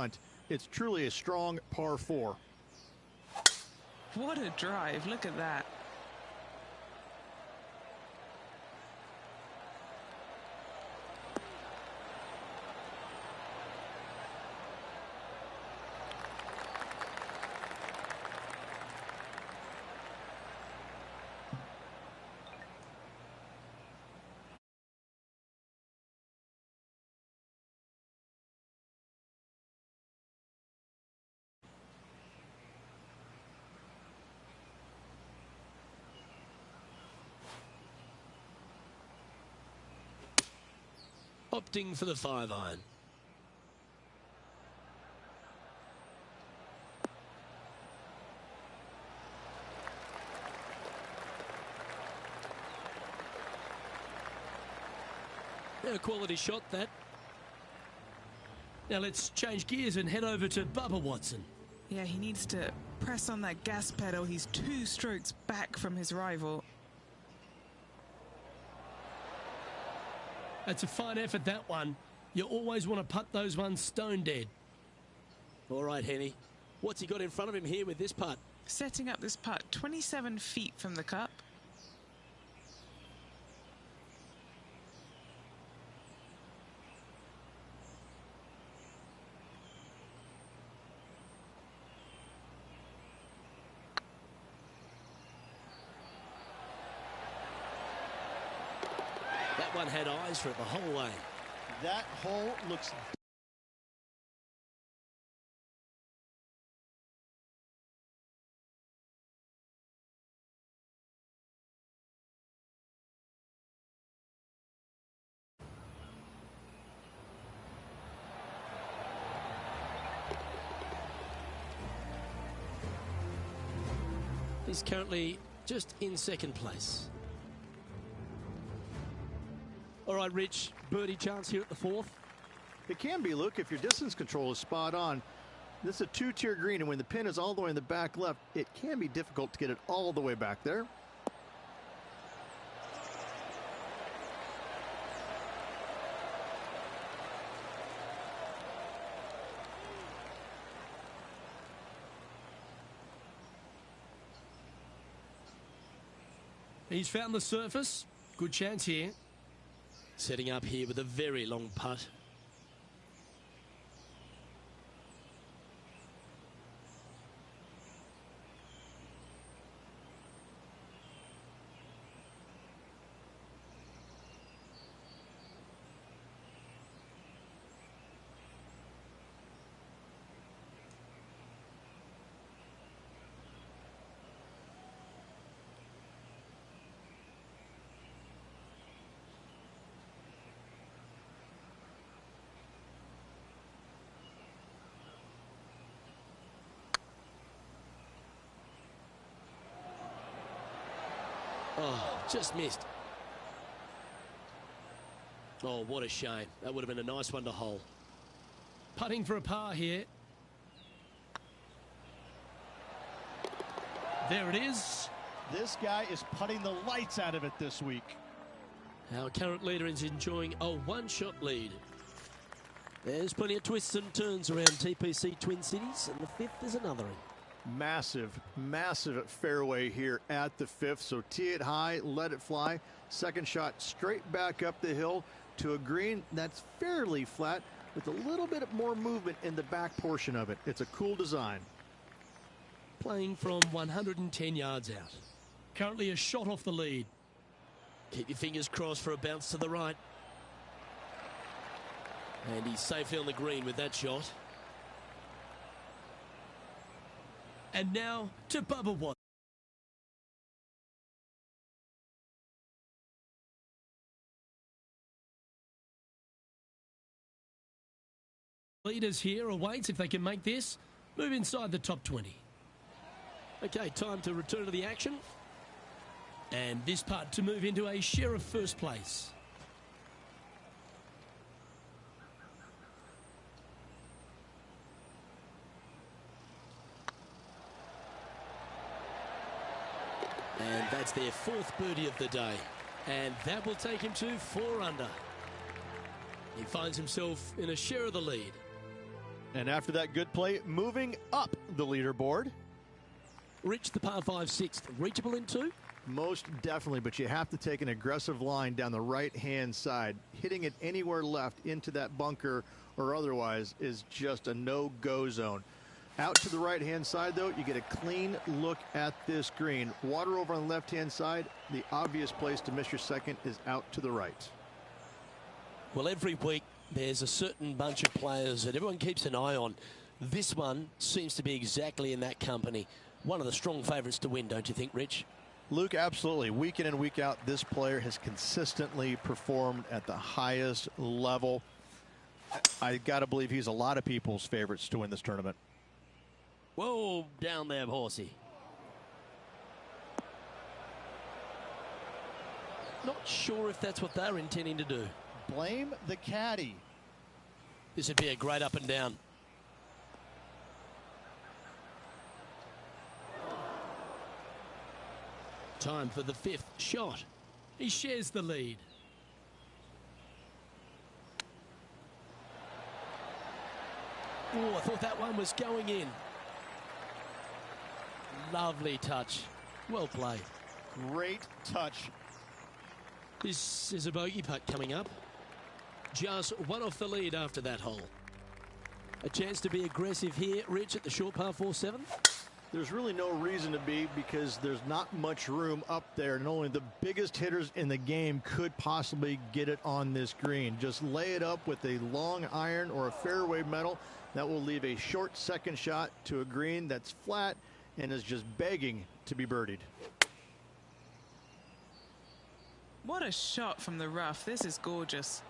punt. It's truly a strong par 4. What a drive. Look at that. Opting for the 5-iron. A quality shot, that. Now let's change gears and head over to Bubba Watson. Yeah, he needs to press on that gas pedal. He's 2 strokes back from his rival. That's a fine effort, that one. You always want to putt those ones stone dead. All right, Henny. What's he got in front of him here with this putt? Setting up this putt 27 feet from the cup. That one had eyes for it the whole way. That hole looks... He's currently just in second place. All right, Rich, birdie chance here at the 4th. It can be, Luke, if your distance control is spot on. This is a 2-tier green, and when the pin is all the way in the back left, it can be difficult to get it all the way back there. He's found the surface. Good chance here. Setting up here with a very long putt. Oh, just missed. Oh, what a shame. That would have been a nice one to hole. Putting for a par here. There it is. This guy is putting the lights out of it this week. Our current leader is enjoying a one-shot lead. There's plenty of twists and turns around TPC Twin Cities, and the 5th is another. Massive, massive fairway here at the 5th. So tee it high, let it fly. Second shot straight back up the hill to a green that's fairly flat with a little bit more movement in the back portion of it. It's a cool design. Playing from 110 yards out. Currently a shot off the lead. Keep your fingers crossed for a bounce to the right. And he's safely on the green with that shot. And now to Bubba Watson. Leaders here awaits if they can make this. Move inside the top 20. Okay, time to return to the action. And this putt to move into a share of first place. And that's their 4th birdie of the day. And that will take him to 4 under. He finds himself in a share of the lead. And after that good play, moving up the leaderboard. Rich, the par 5 sixth, reachable in 2? Most definitely, but you have to take an aggressive line down the right-hand side. Hitting it anywhere left into that bunker or otherwise is just a no-go zone. Out to the right-hand side, though, you get a clean look at this green. Water over on the left-hand side. The obvious place to miss your second is out to the right. Well, every week there's a certain bunch of players that everyone keeps an eye on. This one seems to be exactly in that company. One of the strong favourites to win, don't you think, Rich? Luke, absolutely. Week in and week out, this player has consistently performed at the highest level. I got to believe he's a lot of people's favorites to win this tournament. Whoa, down there, horsey. Not sure if that's what they're intending to do. Blame the caddy. This would be a great up and down. Time for the 5th shot. He shares the lead. Oh, I thought that one was going in. Lovely touch. Well played. Great touch. This is a bogey putt coming up. Just one off the lead after that hole. A chance to be aggressive here, Rich, at the short par 4-7. There's really no reason to be because there's not much room up there, and only the biggest hitters in the game could possibly get it on this green. Just lay it up with a long iron or a fairway metal. That will leave a short second shot to a green that's flat and is just begging to be birdied. What a shot from the rough. This is gorgeous.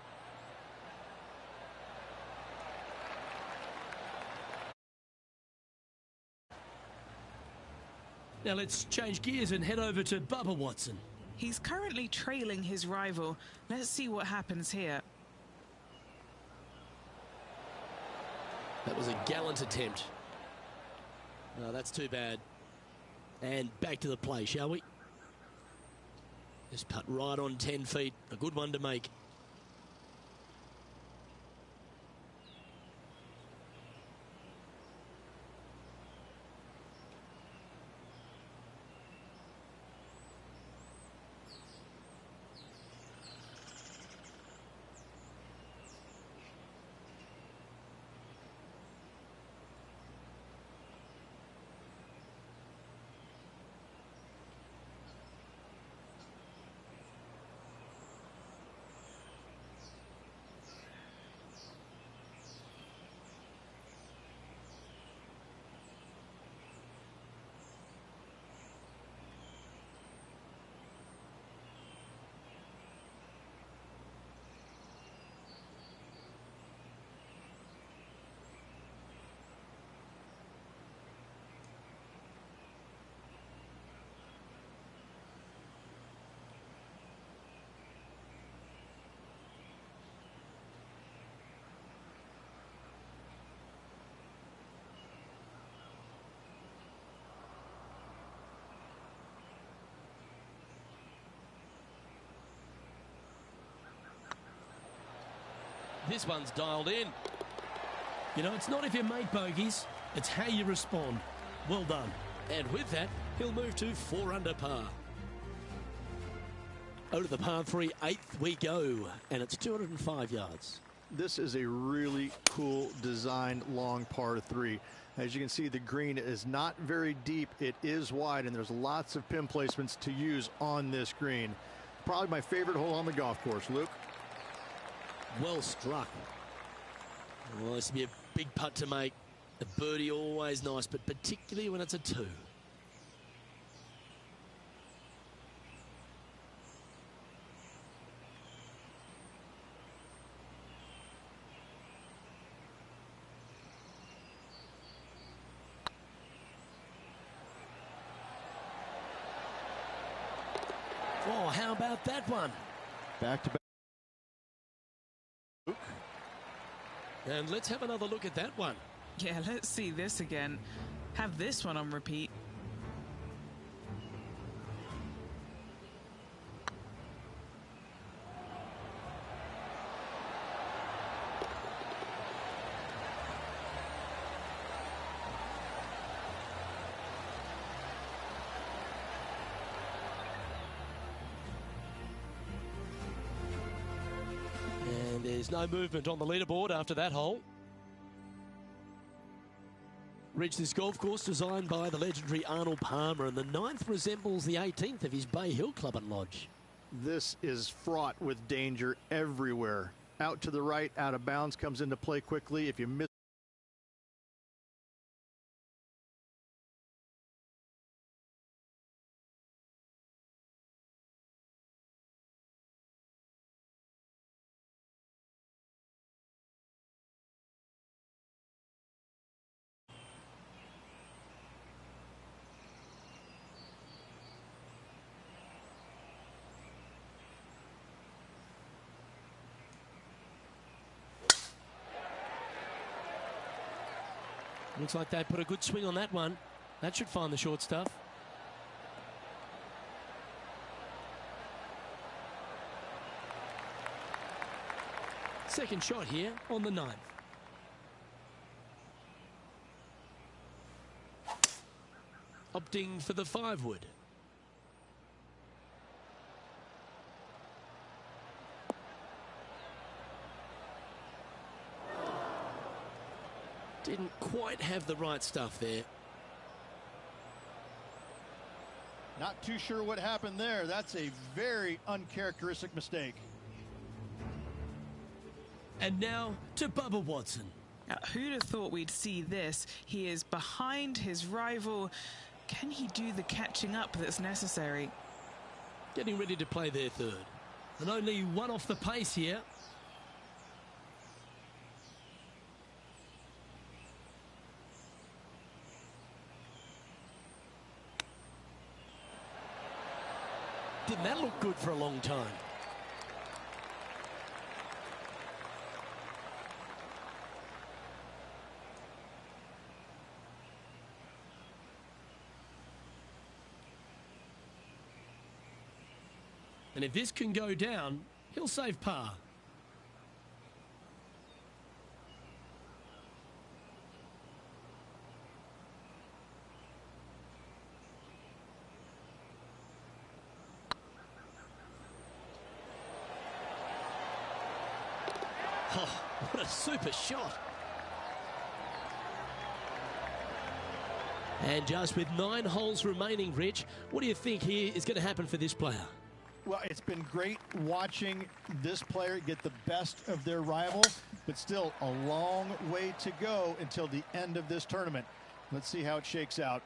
Now let's change gears and head over to Bubba Watson. He's currently trailing his rival. Let's see what happens here. That was a gallant attempt. No, that's too bad. And back to the play, shall we? Just putt right on 10 feet. A good one to make. This one's dialed in. You know, it's not if you make bogeys, it's how you respond. Well done. And with that, he'll move to 4 under par. Over to the par 3, 8th we go, and it's 205 yards. This is a really cool designed long par 3. As you can see, the green is not very deep. It is wide, and there's lots of pin placements to use on this green. Probably my favorite hole on the golf course, Luke. Well struck. Well, this will be a big putt to make. A birdie always nice, but particularly when it's a 2. Oh, how about that one? Back to back. And let's have another look at that one. Yeah, let's see this again. Have this one on repeat. There's no movement on the leaderboard after that hole. Reached this golf course designed by the legendary Arnold Palmer, and the 9th resembles the 18th of his Bay Hill Club and Lodge. This is fraught with danger everywhere. Out to the right, out of bounds, comes into play quickly. If you miss Looks like they put a good swing on that one. That should find the short stuff. Second shot here on the 9th. Opting for the 5-wood. Didn't quite have the right stuff there. Not too sure what happened there. That's a very uncharacteristic mistake. And now to Bubba Watson. Who'd have thought we'd see this? He is behind his rival. Can he do the catching up that's necessary? Getting ready to play their 3rd. And only one off the pace here. Didn't that look good for a long time? And if this can go down, he'll save par. Oh, what a super shot. And just with 9 holes remaining, Rich, what do you think here is going to happen for this player? Well, it's been great watching this player get the best of their rival, but still a long way to go until the end of this tournament. Let's see how it shakes out.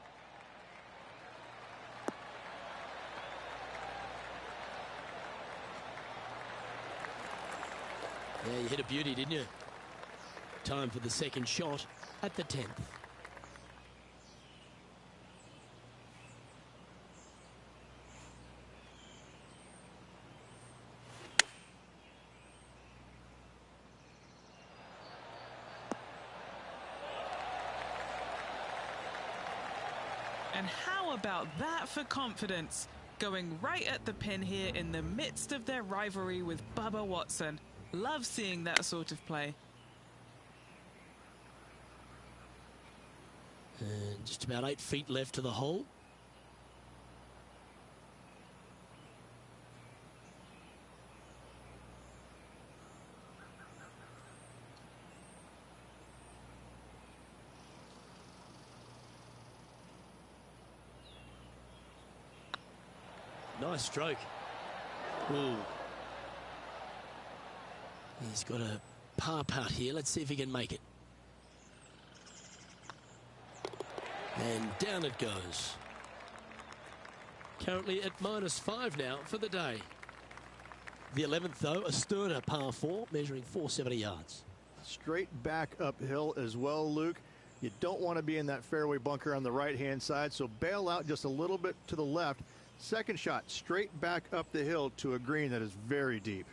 Yeah, you hit a beauty, didn't you? Time for the second shot at the 10th. And how about that for confidence? Going right at the pin here in the midst of their rivalry with Bubba Watson. Love seeing that sort of play. And just about 8 feet left to the hole. Nice stroke. Ooh. He's got a par putt here. Let's see if he can make it. And down it goes. Currently at -5 now for the day. The 11th, though, a sterner par 4, measuring 470 yards. straight back uphill as well, Luke. You don't want to be in that fairway bunker on the right-hand side, so bail out just a little bit to the left. Second shot, straight back up the hill to a green that is very deep.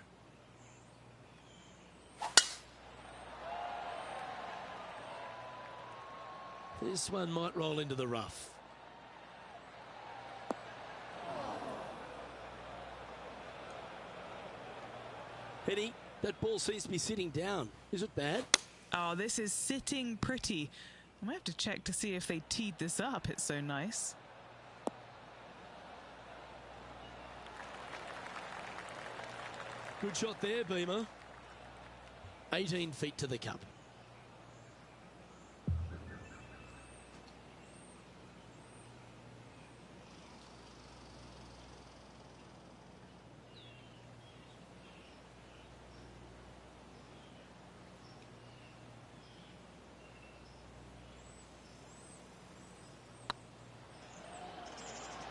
This one might roll into the rough. Penny, that ball seems to be sitting down. Is it bad? Oh, this is sitting pretty. I might have to check to see if they teed this up. It's so nice. Good shot there, Beamer. 18 feet to the cup.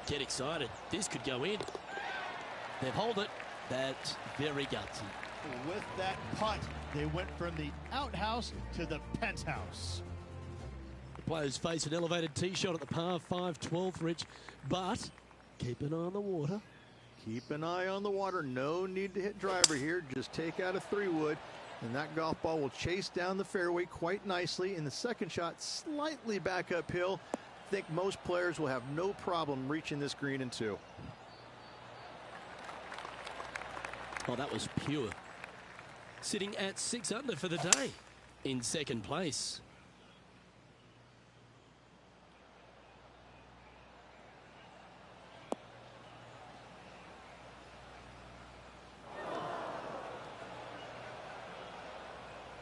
Get excited. This could go in. They've held it. That's very gutsy. With that putt, they went from the outhouse to the penthouse. The players face an elevated tee shot at the par 5 12th, Rich, but keep an eye on the water. Keep an eye on the water. No need to hit driver here. Just take out a 3-wood, and that golf ball will chase down the fairway quite nicely. In the second shot, slightly back uphill. I think most players will have no problem reaching this green in 2. Oh, that was pure. Sitting at 6 under for the day in second place.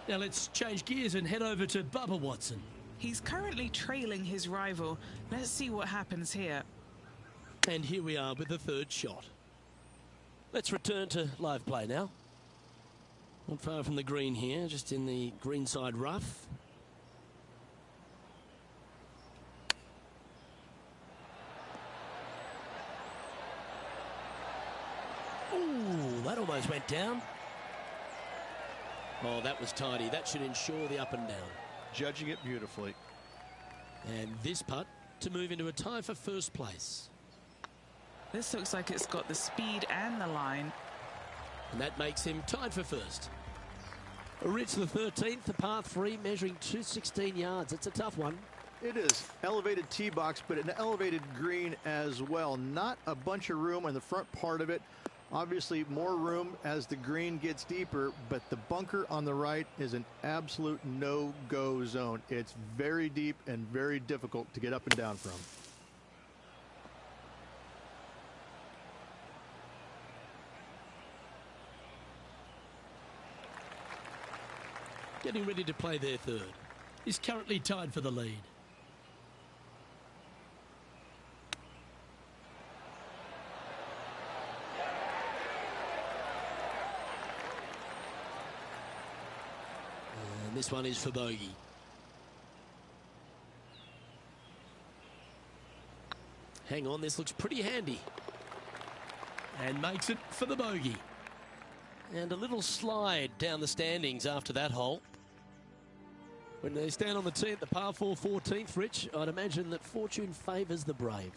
Now let's change gears and head over to Bubba Watson. He's currently trailing his rival. Let's see what happens here. And here we are with the third shot. Let's return to live play now. Not far from the green here, just in the greenside rough. Ooh, that almost went down. Oh, that was tidy. That should ensure the up and down. Judging it beautifully. And this putt to move into a tie for first place. This looks like it's got the speed and the line. And that makes him tied for first. Rich, the 13th, the par 3, measuring 216 yards. It's a tough one. It is. Elevated tee box, but an elevated green as well. Not a bunch of room on the front part of it. Obviously, more room as the green gets deeper, but the bunker on the right is an absolute no-go zone. It's very deep and very difficult to get up and down from. Getting ready to play their third. Is currently tied for the lead. And this one is for bogey. Hang on, this looks pretty handy. And makes it for the bogey. And a little slide down the standings after that hole. When they stand on the tee at the par 4 14th, Rich, I'd imagine that fortune favours the brave.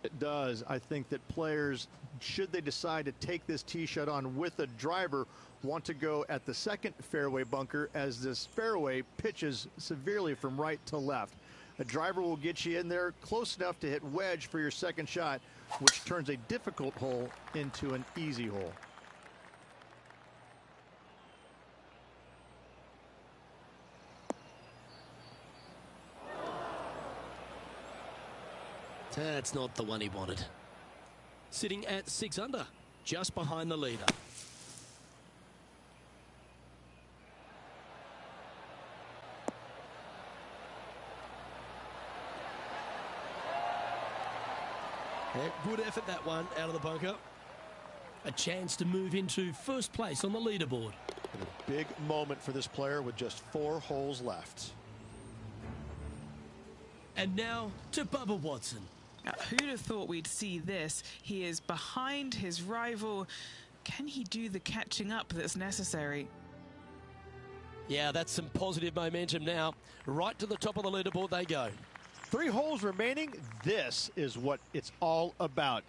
It does. I think that players, should they decide to take this tee shot on with a driver, want to go at the second fairway bunker, as this fairway pitches severely from right to left. A driver will get you in there close enough to hit wedge for your second shot, which turns a difficult hole into an easy hole. That's not the one he wanted. Sitting at 6 under, just behind the leader. Yeah, good effort, that one, out of the bunker. A chance to move into first place on the leaderboard. A big moment for this player with just 4 holes left. And now to Bubba Watson. Now, who'd have thought we'd see this? He is behind his rival. Can he do the catching up that's necessary? Yeah, that's some positive momentum now. Right to the top of the leaderboard they go. 3 holes remaining. This is what it's all about.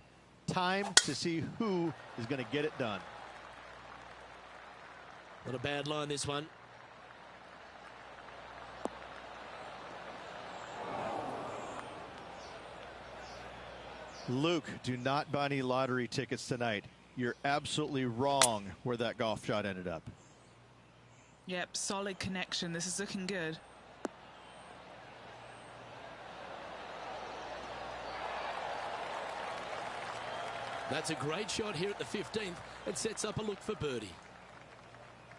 Time to see who is going to get it done. Not a bad line, this one. Luke, do not buy any lottery tickets tonight. You're absolutely wrong where that golf shot ended up. Yep, solid connection. This is looking good. That's a great shot here at the 15th and sets up a look for birdie.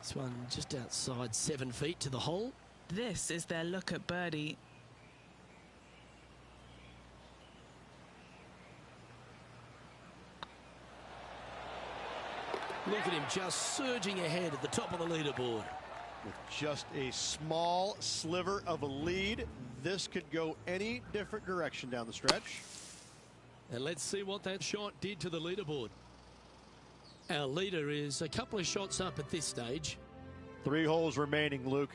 This one just outside 7 feet to the hole. This is their look at birdie. Look at him just surging ahead at the top of the leaderboard. With just a small sliver of a lead, this could go any different direction down the stretch. And let's see what that shot did to the leaderboard. Our leader is a couple of shots up at this stage. 3 holes remaining, Luke.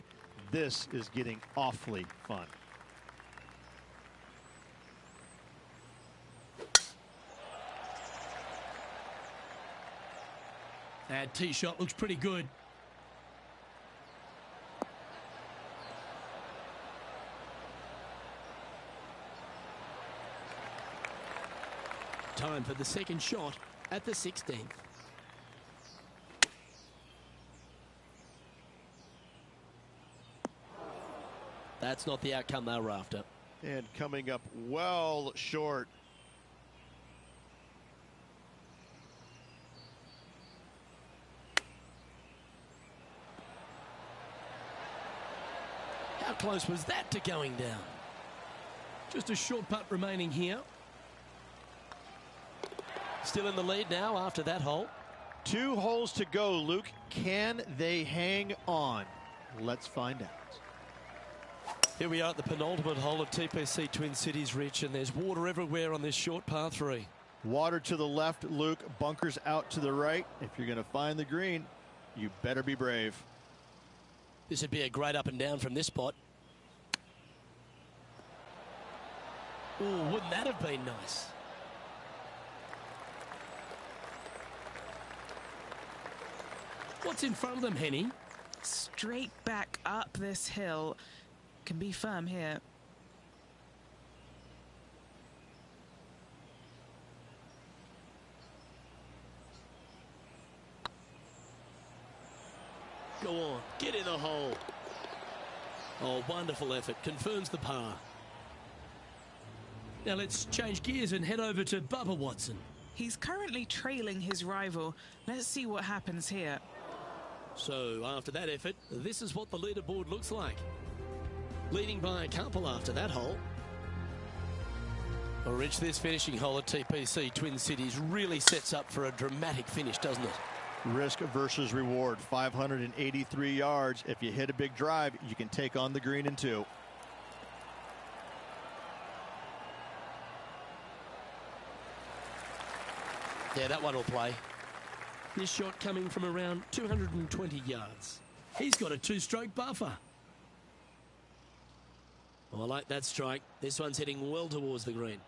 This is getting awfully fun. That tee shot looks pretty good. Time for the second shot at the 16th. That's not the outcome they were after. And coming up well short. How close was that to going down? Just a short putt remaining here. Still in the lead now after that hole. 2 holes to go, Luke. Can they hang on? Let's find out. Here we are at the penultimate hole of TPC Twin Cities, Rich, and there's water everywhere on this short par 3. Water to the left, Luke. Bunkers out to the right. If you're going to find the green, you better be brave. This would be a great up and down from this spot. Oh, wouldn't that have been nice? What's in front of them, Henny? Straight back up this hill. Can be firm here. Go on, get in the hole. Oh, wonderful effort. Confirms the par. Now let's change gears and head over to Bubba Watson. He's currently trailing his rival. Let's see what happens here. So after that effort, this is what the leaderboard looks like. Leading by a couple after that hole. Well, Rich, this finishing hole at TPC Twin Cities really sets up for a dramatic finish, doesn't it? Risk versus reward. 583 yards. If you hit a big drive, you can take on the green in 2. Yeah, that one will play. This shot coming from around 220 yards. He's got a 2-stroke buffer. Oh, I like that strike. This one's heading well towards the green.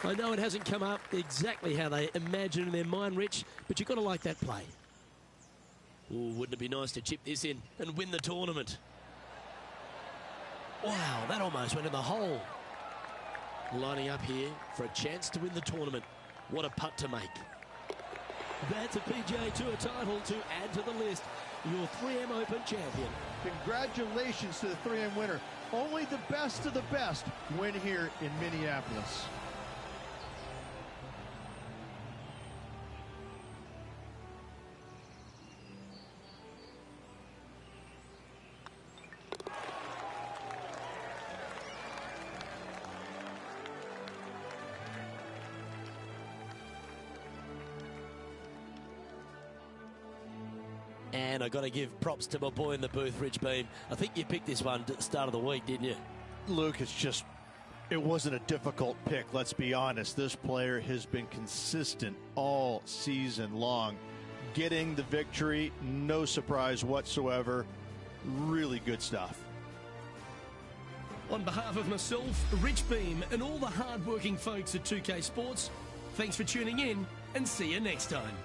I know it hasn't come up exactly how they imagine in their mind, Rich, but you've got to like that play. Ooh, wouldn't it be nice to chip this in and win the tournament? Wow, that almost went in the hole. Lining up here for a chance to win the tournament. What a putt to make. That's a PGA Tour title to add to the list. Your 3M Open champion. Congratulations to the 3M winner. Only the best of the best win here in Minneapolis. And I've got to give props to my boy in the booth, Rich Beam. I think you picked this one at the start of the week, didn't you? Luke, it wasn't a difficult pick, let's be honest. This player has been consistent all season long. Getting the victory, no surprise whatsoever. Really good stuff. On behalf of myself, Rich Beam, and all the hard-working folks at 2K Sports, thanks for tuning in, and see you next time.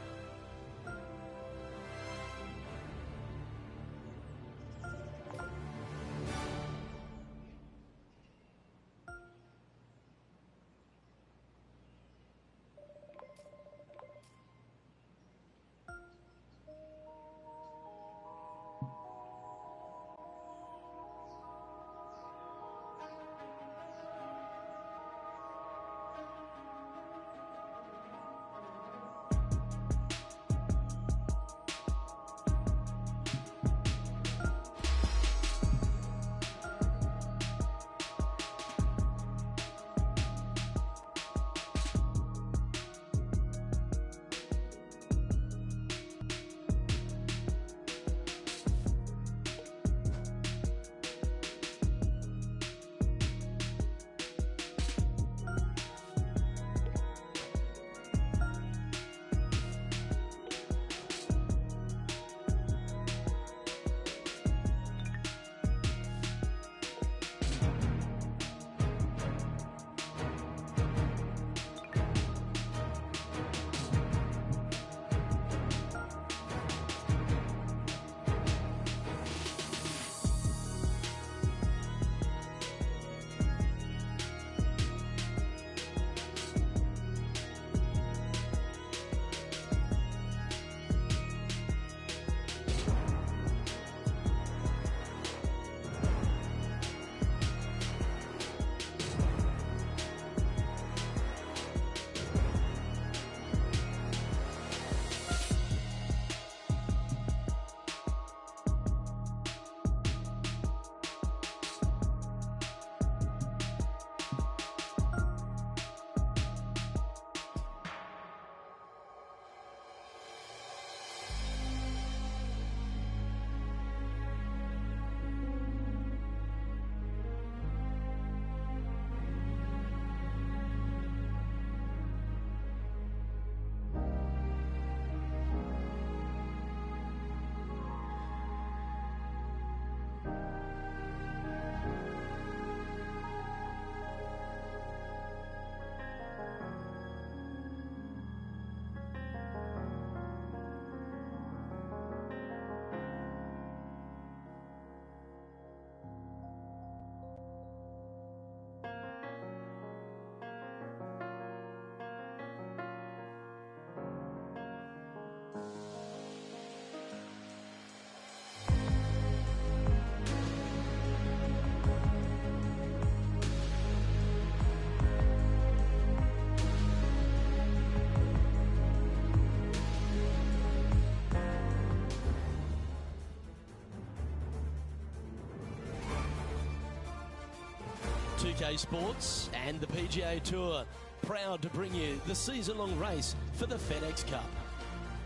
2K Sports and the PGA Tour, proud to bring you the season-long race for the FedEx Cup.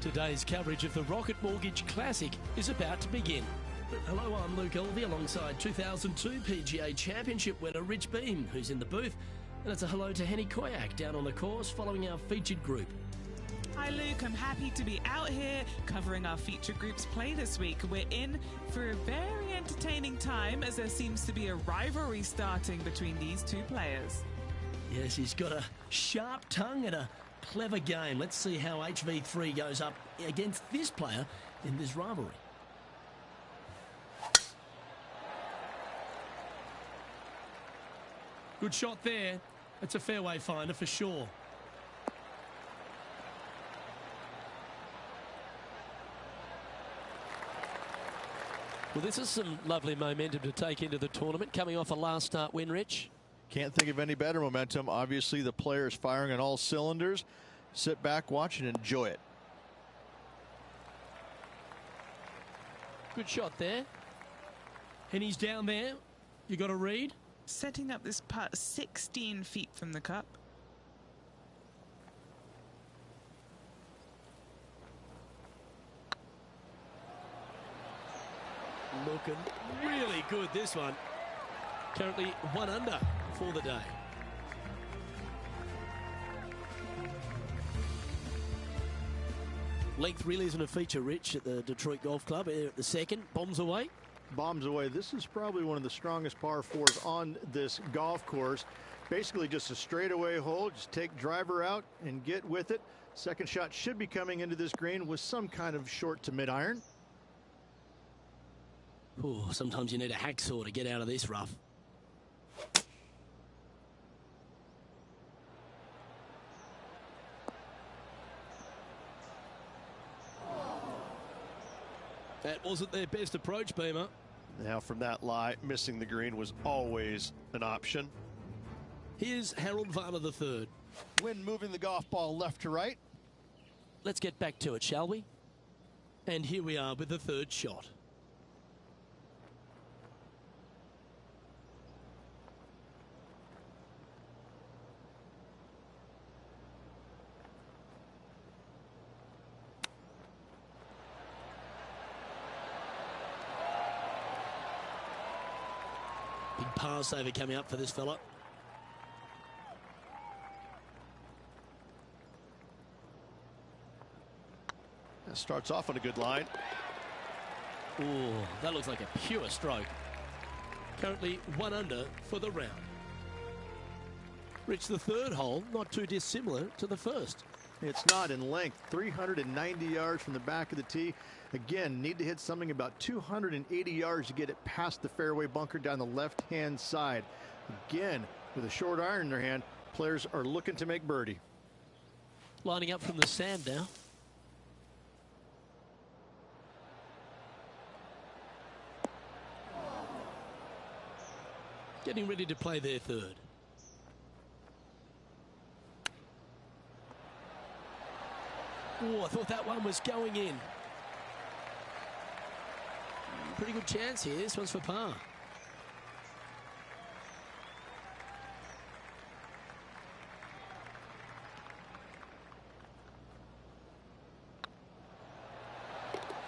Today's coverage of the Rocket Mortgage Classic is about to begin. Hello, I'm Luke Elvey alongside 2002 PGA Championship winner Rich Beem, who's in the booth. And it's a hello to Henny Koyak down on the course following our featured group. Hi Luke, I'm happy to be out here covering our feature group's play this week. We're in for a very entertaining time as there seems to be a rivalry starting between these two players. Yes, he's got a sharp tongue and a clever game. Let's see how HV3 goes up against this player in this rivalry. Good shot there. It's a fairway finder for sure. Well, this is some lovely momentum to take into the tournament, coming off a last start win, Rich. Can't think of any better momentum. Obviously, the players firing on all cylinders. Sit back, watch, and enjoy it. Good shot there. And he's down there. You got to read. Setting up this putt 16 feet from the cup. Looking really good, this one. Currently 1 under for the day. Length really isn't a feature, Rich, at the Detroit Golf Club. Here at the second, bombs away. Bombs away. This is probably one of the strongest par fours on this golf course. Basically just a straightaway hole. Just take driver out and get with it. Second shot should be coming into this green with some kind of short to mid iron. Ooh, sometimes you need a hacksaw to get out of this rough. That wasn't their best approach, Beamer. Now from that lie, missing the green was always an option. Here's Harold Varner III. Wind moving the golf ball left to right. Let's get back to it, shall we? And here we are with the third shot. Big par saver coming up for this fella. That starts off on a good line. Ooh, that looks like a pure stroke. Currently 1 under for the round. Rich, the third hole, not too dissimilar to the first. It's not in length. 390 yards from the back of the tee. Again, need to hit something about 280 yards to get it past the fairway bunker down the left-hand side. Again, with a short iron in their hand, players are looking to make birdie. Lining up from the sand now. Getting ready to play their third. Oh, I thought that one was going in. Pretty good chance here. This one's for par.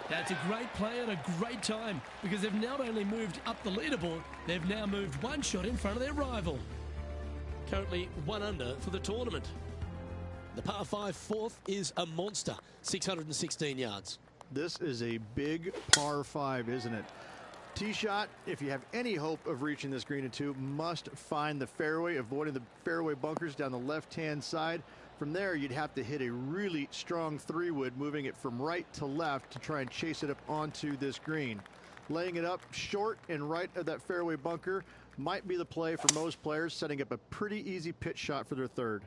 That's a great play at a great time because they've not only moved up the leaderboard, they've now moved 1 shot in front of their rival. Currently 1 under for the tournament. The par 5 fourth is a monster, 616 yards. This is a big par 5, isn't it? Tee shot, if you have any hope of reaching this green in 2, must find the fairway, avoiding the fairway bunkers down the left-hand side. From there, you'd have to hit a really strong 3-wood, moving it from right to left to try and chase it up onto this green. Laying it up short and right of that fairway bunker might be the play for most players, setting up a pretty easy pitch shot for their third.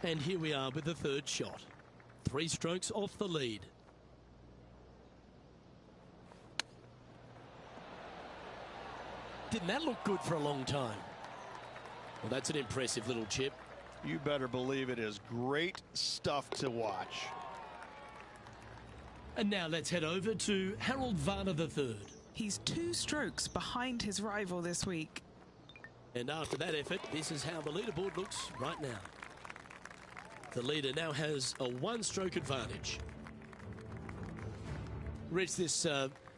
And here we are with the third shot. 3 strokes off the lead. Didn't that look good for a long time? Well, that's an impressive little chip. You better believe it is great stuff to watch. And now let's head over to Harold Varner III. He's 2 strokes behind his rival this week. And after that effort, this is how the leaderboard looks right now. The leader now has a 1-stroke advantage. Rich, this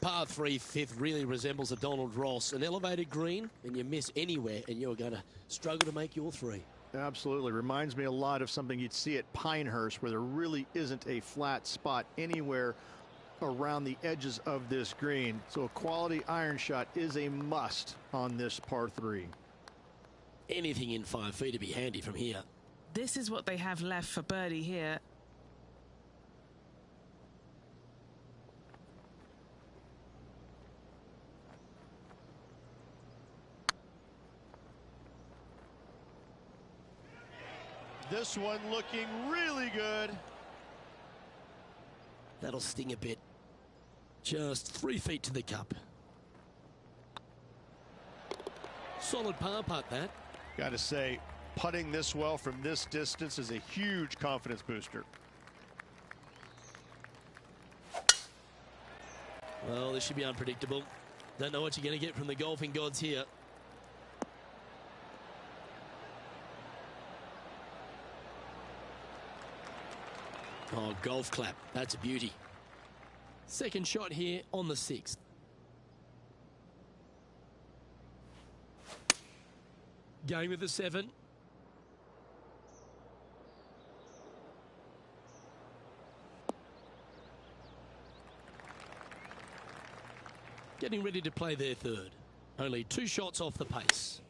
par 3 fifth really resembles a Donald Ross, an elevated green, and you miss anywhere, and you're going to struggle to make your 3. Absolutely. Reminds me a lot of something you'd see at Pinehurst, where there really isn't a flat spot anywhere around the edges of this green. So a quality iron shot is a must on this par 3. Anything in 5 feet to be handy from here. This is what they have left for birdie here. This one looking really good. That'll sting a bit. Just 3 feet to the cup. Solid par putt, that. Got to say, putting this well from this distance is a huge confidence booster. Well, this should be unpredictable. Don't know what you're going to get from the golfing gods here. Oh, golf clap. That's a beauty. Second shot here on the 6th. Going with the 7. Getting ready to play their 3rd. Only 2 shots off the pace.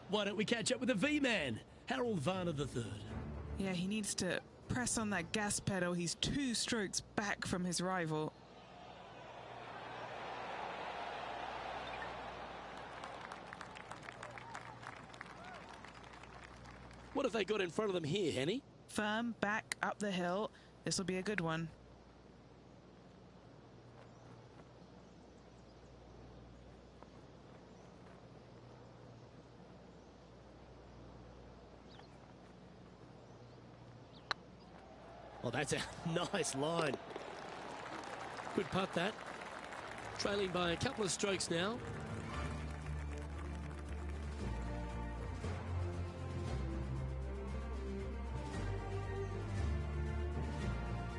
Why don't we catch up with the V-Man, Harold Varner III. Yeah, he needs to press on that gas pedal. He's 2 strokes back from his rival. What have they got in front of them here, Henny? Firm back up the hill. This will be a good one. Oh, that's a nice line. Good putt, that. Trailing by a couple of strokes now.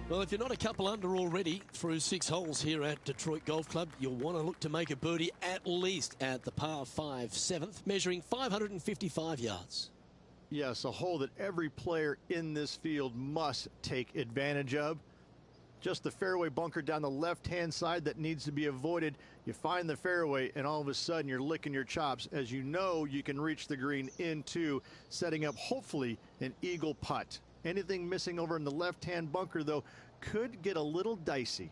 Well, if you're not a couple under already through 6 holes here at Detroit Golf Club, you'll want to look to make a birdie at least at the par 5 7th, measuring 555 yards. Yes, a hole that every player in this field must take advantage of. Just the fairway bunker down the left-hand side that needs to be avoided. You find the fairway, and all of a sudden you're licking your chops as you know you can reach the green into setting up, hopefully, an eagle putt. Anything missing over in the left-hand bunker, though, could get a little dicey.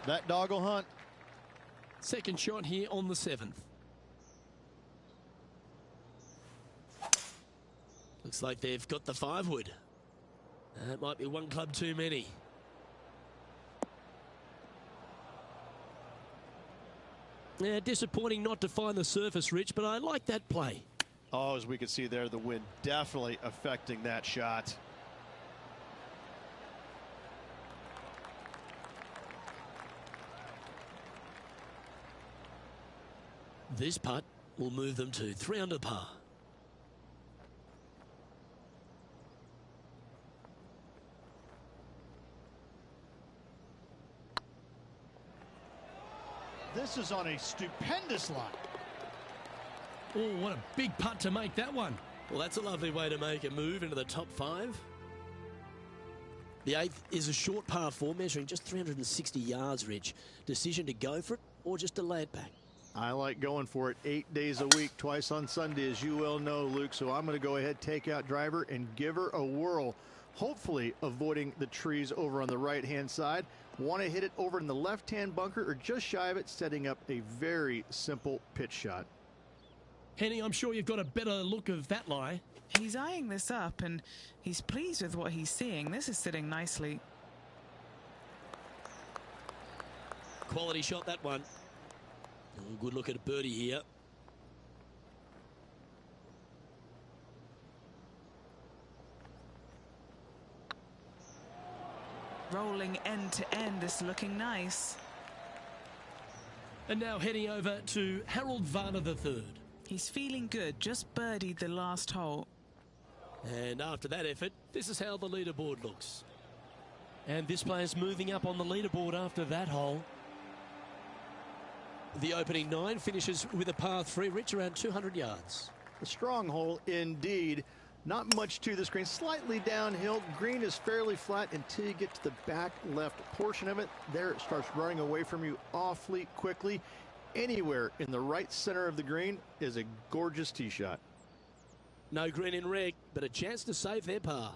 That dog will hunt. Second shot here on the 7th. Looks like they've got the 5-wood. That might be one club too many. Yeah, disappointing not to find the surface, Rich, but I like that play. Oh, as we can see there, the wind definitely affecting that shot. This putt will move them to 3 under par. This is on a stupendous line. Oh, what a big putt to make that one. Well, that's a lovely way to make a move into the top 5. The 8th is a short par 4, measuring just 360 yards, Rich. Decision to go for it or just to lay it back? I like going for it 8 days a week, twice on Sunday, as you well know, Luke. So I'm going to go ahead, take out driver, and give her a whirl. Hopefully avoiding the trees over on the right-hand side. Want to hit it over in the left-hand bunker or just shy of it, setting up a very simple pitch shot. Henny, I'm sure you've got a better look of that lie. He's eyeing this up and he's pleased with what he's seeing. This is sitting nicely. Quality shot, that one. Oh, good look at a birdie here. Rolling end to end, this looking nice. And now heading over to Harold Varner III. He's feeling good, just birdied the last hole. And after that effort, this is how the leaderboard looks. And this player's moving up on the leaderboard after that hole. The opening 9 finishes with a par 3, Rich, around 200 yards. A strong hole indeed. Not much to this green, slightly downhill. Green is fairly flat until you get to the back left portion of it. There it starts running away from you awfully quickly. Anywhere in the right center of the green is a gorgeous tee shot. No green in red, but a chance to save their par.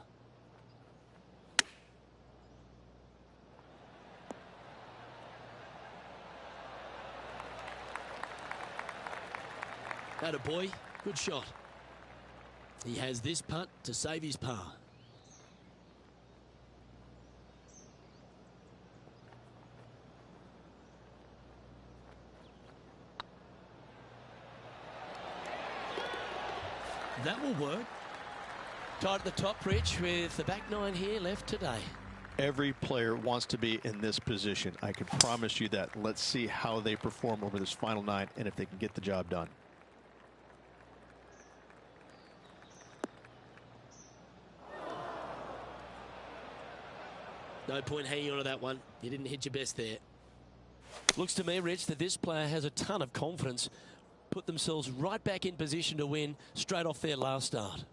Atta boy, good shot. He has this putt to save his par. That will work. Tied at the top, Rich, with the back 9 here left today. Every player wants to be in this position. I can promise you that. Let's see how they perform over this final 9 and if they can get the job done. No point hanging on to that one. You didn't hit your best there. Looks to me, Rich, that this player has a ton of confidence. Put themselves right back in position to win straight off their last start.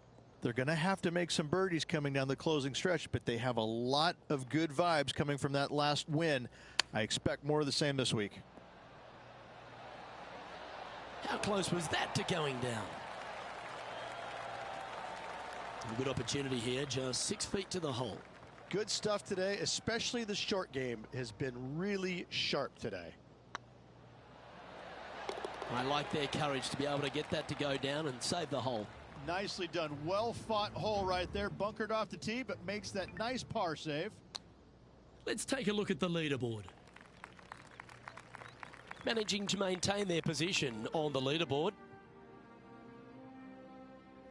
They're going to have to make some birdies coming down the closing stretch, but they have a lot of good vibes coming from that last win. I expect more of the same this week. How close was that to going down? A good opportunity here, just 6 feet to the hole. Good stuff today, especially the short game has been really sharp today. I like their courage to be able to get that to go down and save the hole. Nicely done. Well fought hole right there. Bunkered off the tee, but makes that nice par save. Let's take a look at the leaderboard. Managing to maintain their position on the leaderboard.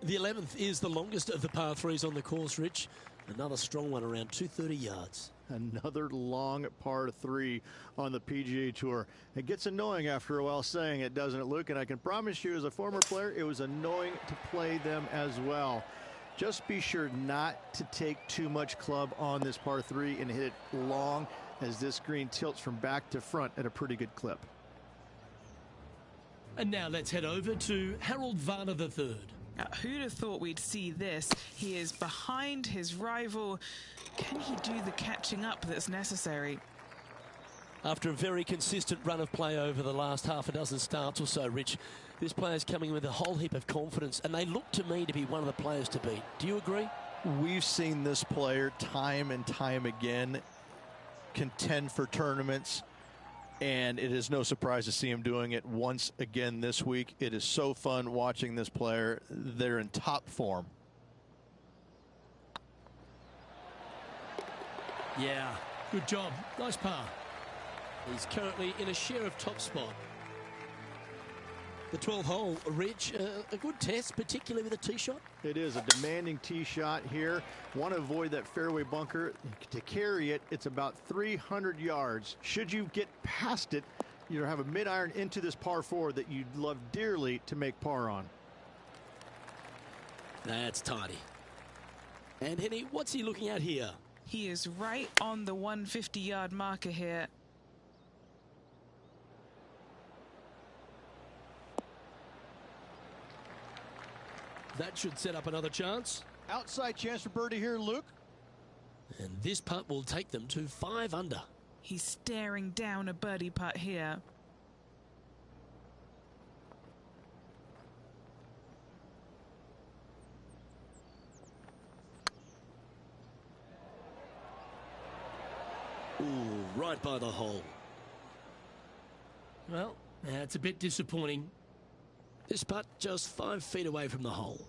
The 11th is the longest of the par 3s on the course, Rich. Another strong one, around 230 yards. Another long par 3 on the PGA Tour. It gets annoying after a while saying it, doesn't it, Luke? And I can promise you, as a former player, it was annoying to play them as well. Just be sure not to take too much club on this par 3 and hit it long, as this green tilts from back to front at a pretty good clip. And now let's head over to Harold Varner III. Who'd have thought we'd see this? He is behind his rival. Can he do the catching up that's necessary? After a very consistent run of play over the last half a dozen starts or so, Rich, this player's coming with a whole heap of confidence, and they look to me to be one of the players to beat. Do you agree? We've seen this player time and time again contend for tournaments, And it is no surprise to see him doing it once again this week. It is so fun watching this player. They're in top form. Yeah, good job. Nice par. He's currently in a share of top spot. The 12th hole, Rich, a good test, particularly with a tee shot. It is a demanding tee shot here. Want to avoid that fairway bunker. To carry it, it's about 300 yards. Should you get past it, you have a mid-iron into this par 4 that you'd love dearly to make par on. That's tidy. And Henny, what's he looking at here? He is right on the 150-yard marker here. That should set up another chance. Outside chance for birdie here, Luke. And this putt will take them to 5 under. He's staring down a birdie putt here. Ooh, right by the hole. Well, that's a bit disappointing. This putt just 5 feet away from the hole.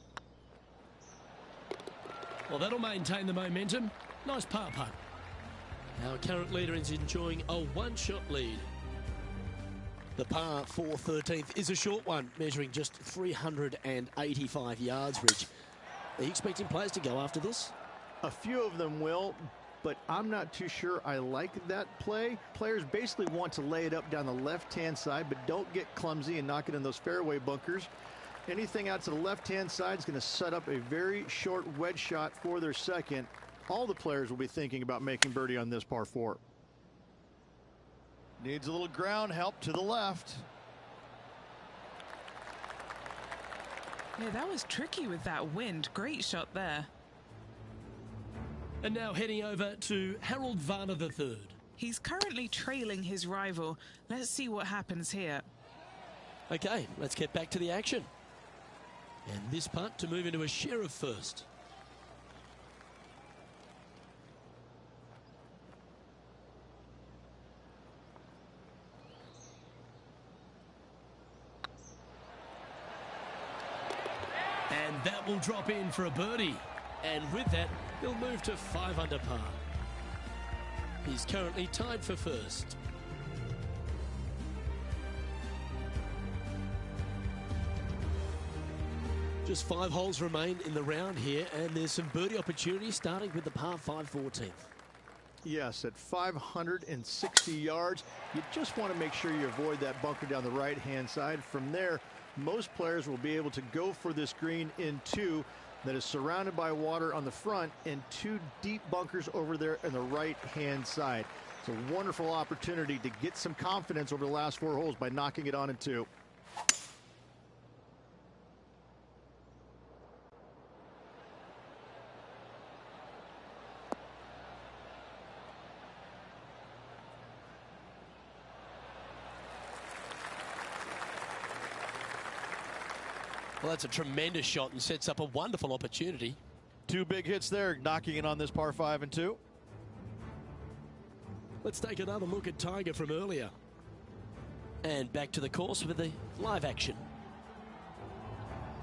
Well, that'll maintain the momentum. Nice par putt. Our current leader is enjoying a one-shot lead. The par 4 13th is a short one, measuring just 385 yards, Rich. Are you expecting players to go after this? A few of them will, but I'm not too sure I like that play. Players basically want to lay it up down the left-hand side, but don't get clumsy and knock it in those fairway bunkers. Anything out to the left-hand side is going to set up a very short wedge shot for their second. All the players will be thinking about making birdie on this par 4. Needs a little ground help to the left. Yeah, that was tricky with that wind. Great shot there. And now heading over to Harold Varner III. He's currently trailing his rival. Let's see what happens here. Okay, let's get back to the action. And this putt to move into a share of first. And that will drop in for a birdie. And with that, he'll move to 5 under par. He's currently tied for first. Just 5 holes remain in the round here, and there's some birdie opportunities starting with the par 5 14th. Yes, at 560 yards, you just want to make sure you avoid that bunker down the right-hand side. From there, most players will be able to go for this green in 2 that is surrounded by water on the front and 2 deep bunkers over there on the right-hand side. It's a wonderful opportunity to get some confidence over the last 4 holes by knocking it on in 2. Well, that's a tremendous shot and sets up a wonderful opportunity. 2 big hits there, knocking it on this par 5 and 2. Let's take another look at Tiger from earlier. And back to the course with the live action.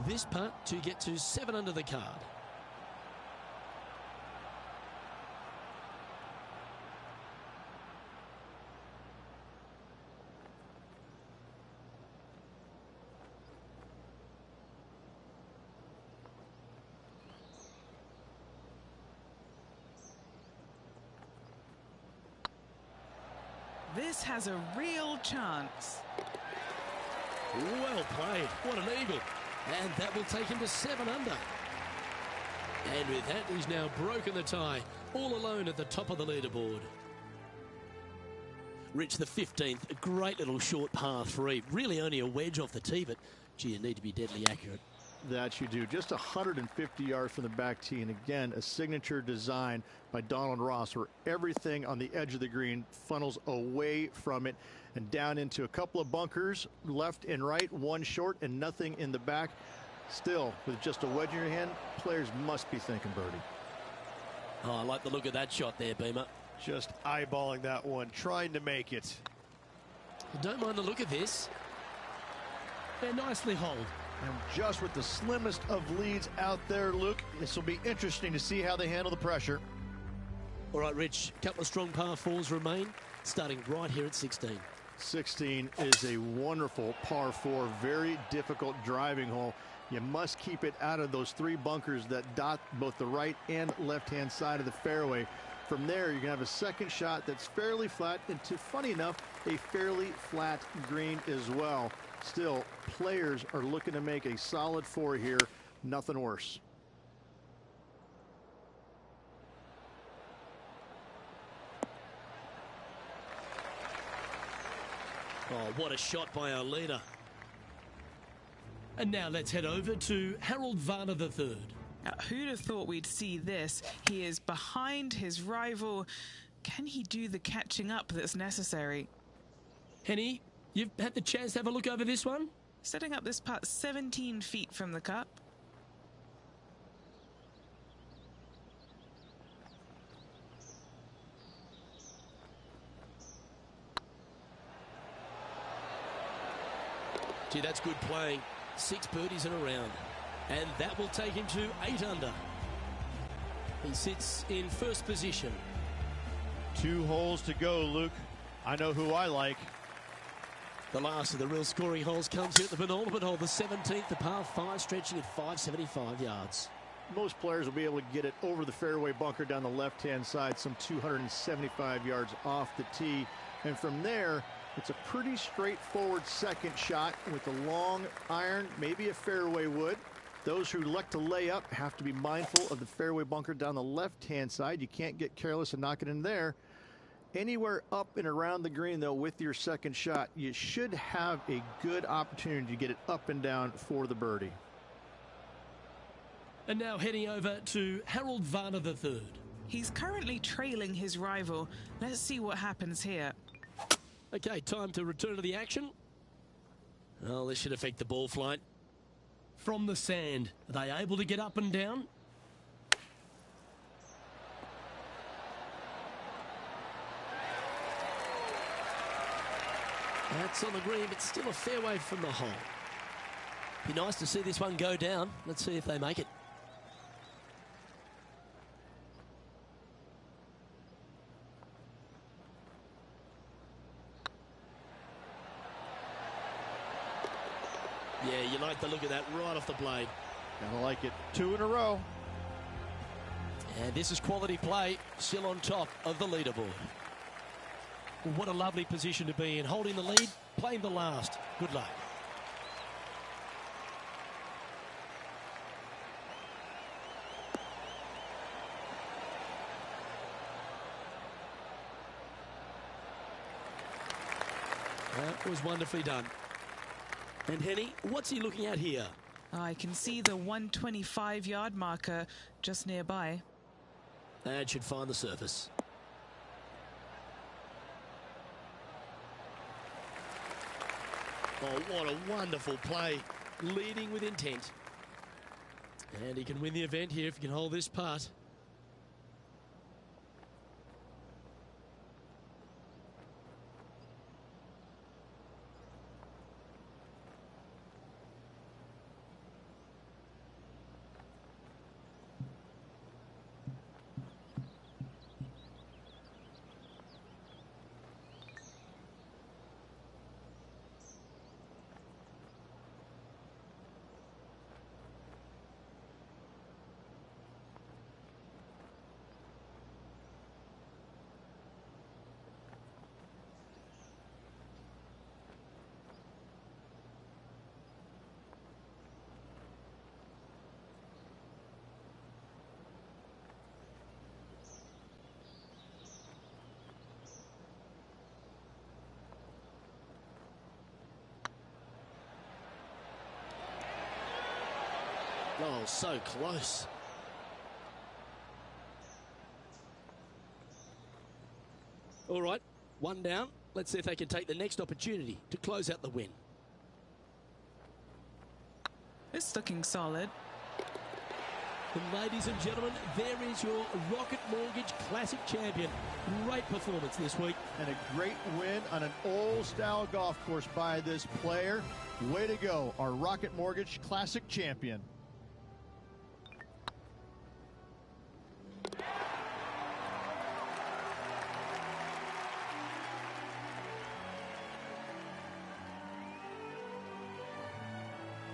This putt to get to 7 under the card. This has a real chance. Well played. What an eagle. And that will take him to 7 under. And with that, he's now broken the tie, all alone at the top of the leaderboard. Rich, the 15th, a great little short par 3. Really only a wedge off the tee, but gee, you need to be deadly accurate. That you do. Just 150 yards from the back tee, and again a signature design by Donald Ross where everything on the edge of the green funnels away from it and down into a couple of bunkers left and right, 1 short and nothing in the back. Still, with just a wedge in your hand, players must be thinking birdie. Oh, I like the look of that shot there, Beamer. Just eyeballing that one, trying to make it. Don't mind the look of this. They're nicely holed. And just with the slimmest of leads out there, Luke, this will be interesting to see how they handle the pressure. All right, Rich, a couple of strong par fours remain, starting right here at 16. 16 is a wonderful par 4, very difficult driving hole. You must keep it out of those 3 bunkers that dot both the right and left-hand side of the fairway. From there, you're going to have a second shot that's fairly flat, and funny enough, a fairly flat green as well. Still, players are looking to make a solid 4 here, nothing worse. Oh, what a shot by our leader. And now let's head over to Harold Varner III. Now, who'd have thought we'd see this? He is behind his rival. Can he do the catching up that's necessary? Henny, you've had the chance to have a look over this one? Setting up this putt 17 feet from the cup. Gee, that's good playing. 6 birdies in a round. And that will take him to 8 under. He sits in first position. 2 holes to go, Luke. I know who I like. The last of the real scoring holes comes here at the penultimate hole, the 17th, the par 5, stretching at 575 yards. Most players will be able to get it over the fairway bunker down the left-hand side, some 275 yards off the tee. And from there, it's a pretty straightforward second shot with a long iron, maybe a fairway wood. Those who elect to lay up have to be mindful of the fairway bunker down the left-hand side. You can't get careless and knock it in there. Anywhere up and around the green, though, with your second shot, you should have a good opportunity to get it up and down for the birdie. And now heading over to Harold Varner III. He's currently trailing his rival. Let's see what happens here. Okay, time to return to the action. Oh, this should affect the ball flight. From the sand, are they able to get up and down? That's on the green, but still a fair way from the hole. Be nice to see this one go down. Let's see if they make it. Yeah, you like the look of that right off the blade. Gotta like it. 2 in a row. And this is quality play, still on top of the leaderboard. What a lovely position to be in, holding the lead, playing the last. Good luck. That was wonderfully done. And Henny, what's he looking at here? I can see the 125-yard marker just nearby. That should find the surface. Oh, what a wonderful play. Leading with intent. And he can win the event here if he can hold this putt. Oh, so close. All right, one down. Let's see if they can take the next opportunity to close out the win. It's looking solid. And ladies and gentlemen, there is your Rocket Mortgage Classic champion. Great performance this week. And a great win on an old-style golf course by this player. Way to go, our Rocket Mortgage Classic champion.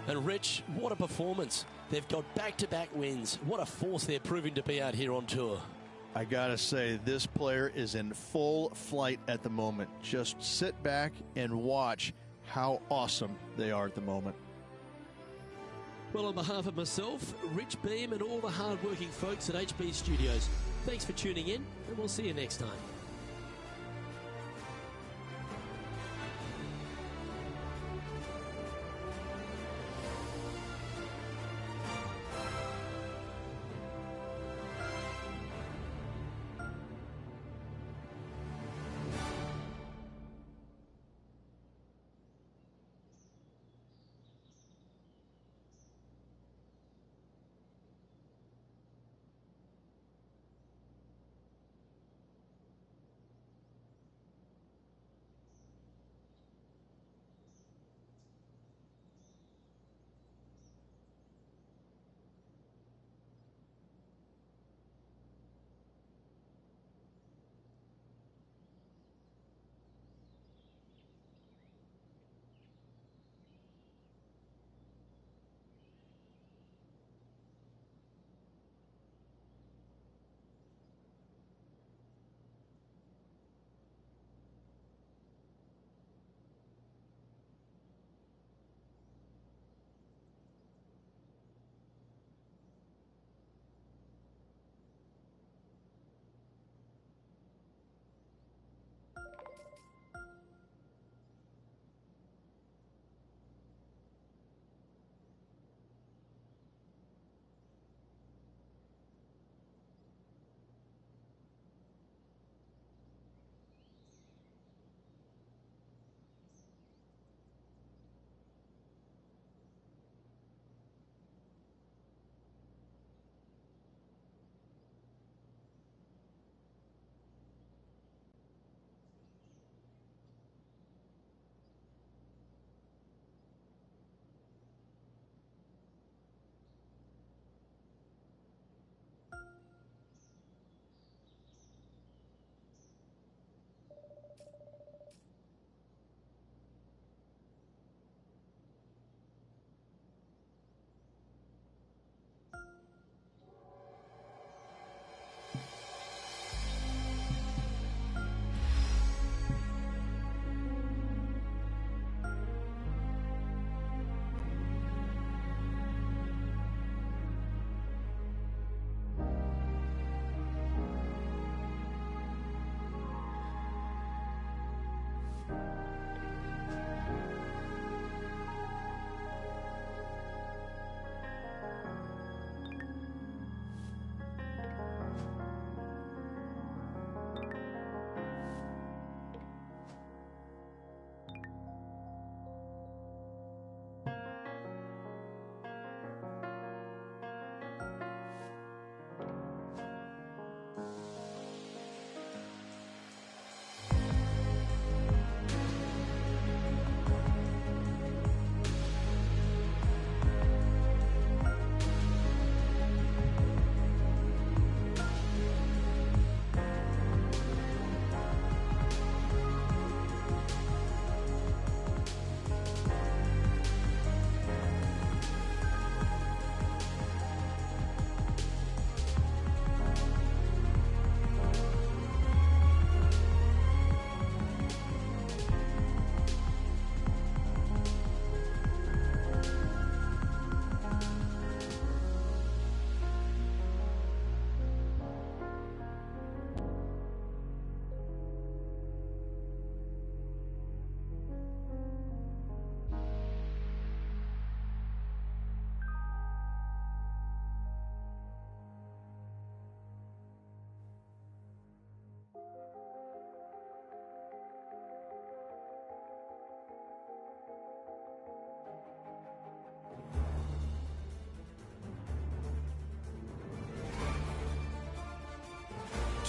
And Rich, what a performance. They've got back-to-back wins. What a force they're proving to be out here on tour. I gotta say, this player is in full flight at the moment. Just sit back and watch how awesome they are at the moment. Well, on behalf of myself, Rich Beam, and all the hard-working folks at HB Studios, thanks for tuning in, and we'll see you next time.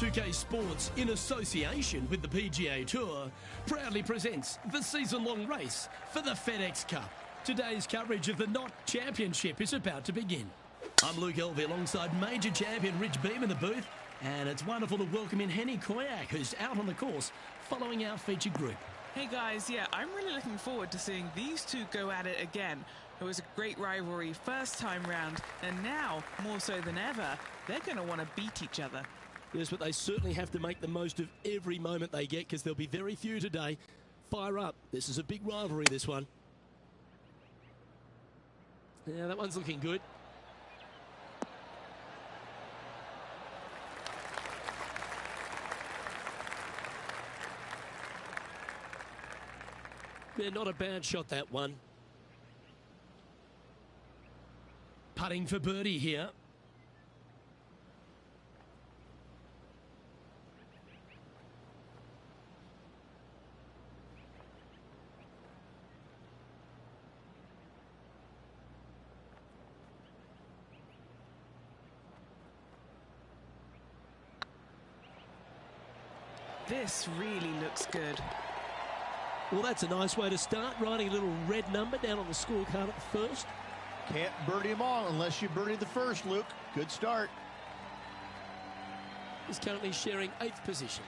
2K Sports, in association with the PGA Tour, proudly presents the season-long race for the FedEx Cup. Today's coverage of the Knot Championship is about to begin. I'm Luke Elvey alongside major champion Rich Beem in the booth, and it's wonderful to welcome in Henny Koyak, who's out on the course following our featured group. Hey guys, yeah, I'm really looking forward to seeing these two go at it again. It was a great rivalry first time round, and now, more so than ever, they're going to want to beat each other. Yes, but they certainly have to make the most of every moment they get, because there'll be very few today. Fire up. This is a big rivalry, this one. Yeah, that one's looking good. Yeah, not a bad shot, that one. Putting for birdie here. This really looks good. Well, that's a nice way to start, writing a little red number down on the scorecard at the first. Can't birdie them all unless you birdie the first, Luke. Good start. He's currently sharing 8th position.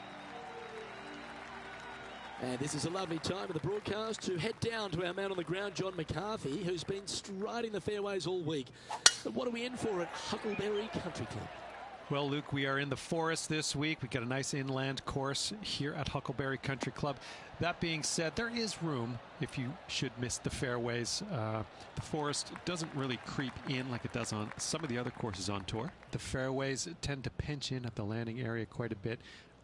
And this is a lovely time of the broadcast to head down to our man on the ground, John McCarthy, who's been striding the fairways all week. But what are we in for at Huckleberry Country Club? Well, Luke, we are in the forest this week. We've got a nice inland course here at Huckleberry Country Club. That being said, there is room if you should miss the fairways. The forest doesn't really creep in like it does on some of the other courses on tour. The fairways tend to pinch in at the landing area quite a bit.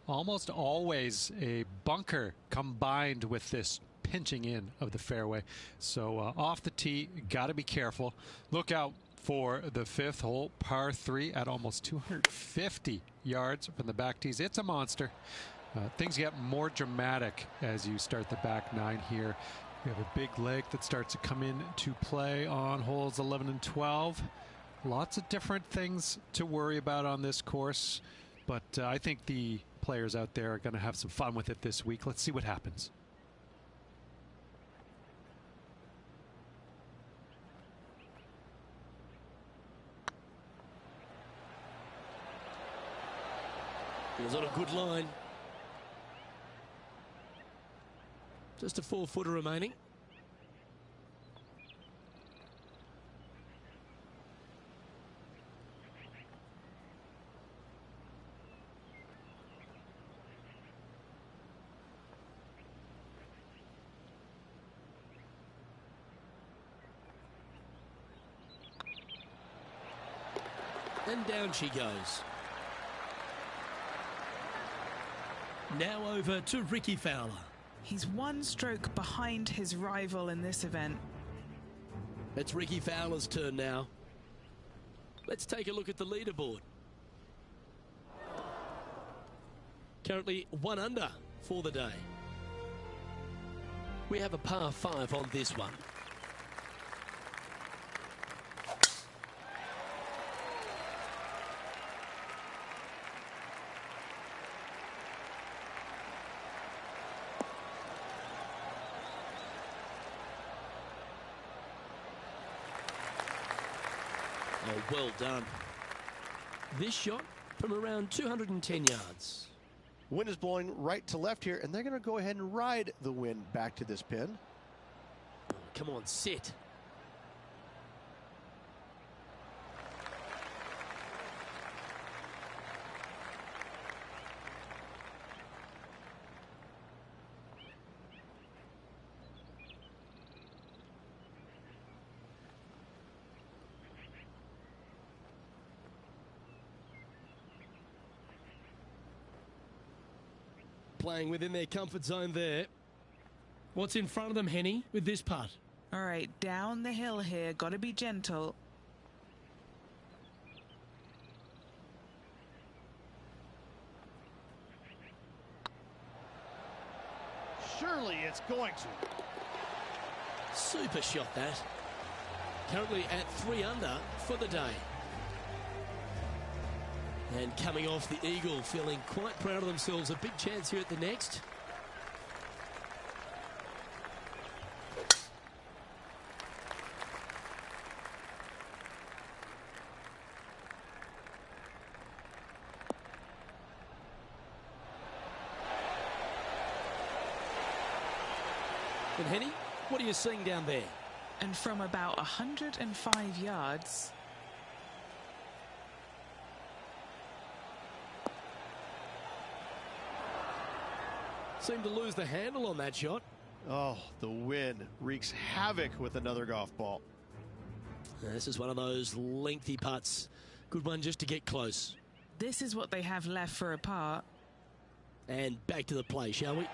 Almost always a bunker combined with this pinching in of the fairway. So off the tee, got to be careful. Look out for the 5th hole, par 3 at almost 250 yards from the back tees. It's a monster. Things get more dramatic as you start the back 9 here. We have a big lake that starts to come into play on holes 11 and 12. Lots of different things to worry about on this course, but I think the players out there are going to have some fun with it this week. Let's see what happens. It was on a good line. Just a 4-footer remaining. And down she goes. Now over to Ricky Fowler. He's one stroke behind his rival in this event. It's Ricky Fowler's turn now. Let's take a look at the leaderboard. Currently 1 under for the day. We have a par 5 on this one. Oh, well done. This shot from around 210 yards. Wind is blowing right to left here, and they're going to go ahead and ride the wind back to this pin. Oh, come on, sit. Playing within their comfort zone there. What's in front of them, Henny, with this putt? All right, down the hill here. Got to be gentle. Surely it's going to. Super shot, that. Currently at 3 under for the day. And coming off the eagle, feeling quite proud of themselves. A big chance here at the next. And Henny, what are you seeing down there? And from about 105 yards. Seemed to lose the handle on that shot. Oh, the wind wreaks havoc with another golf ball. This is one of those lengthy putts. Good one just to get close. This is what they have left for a par. And back to the play, shall we?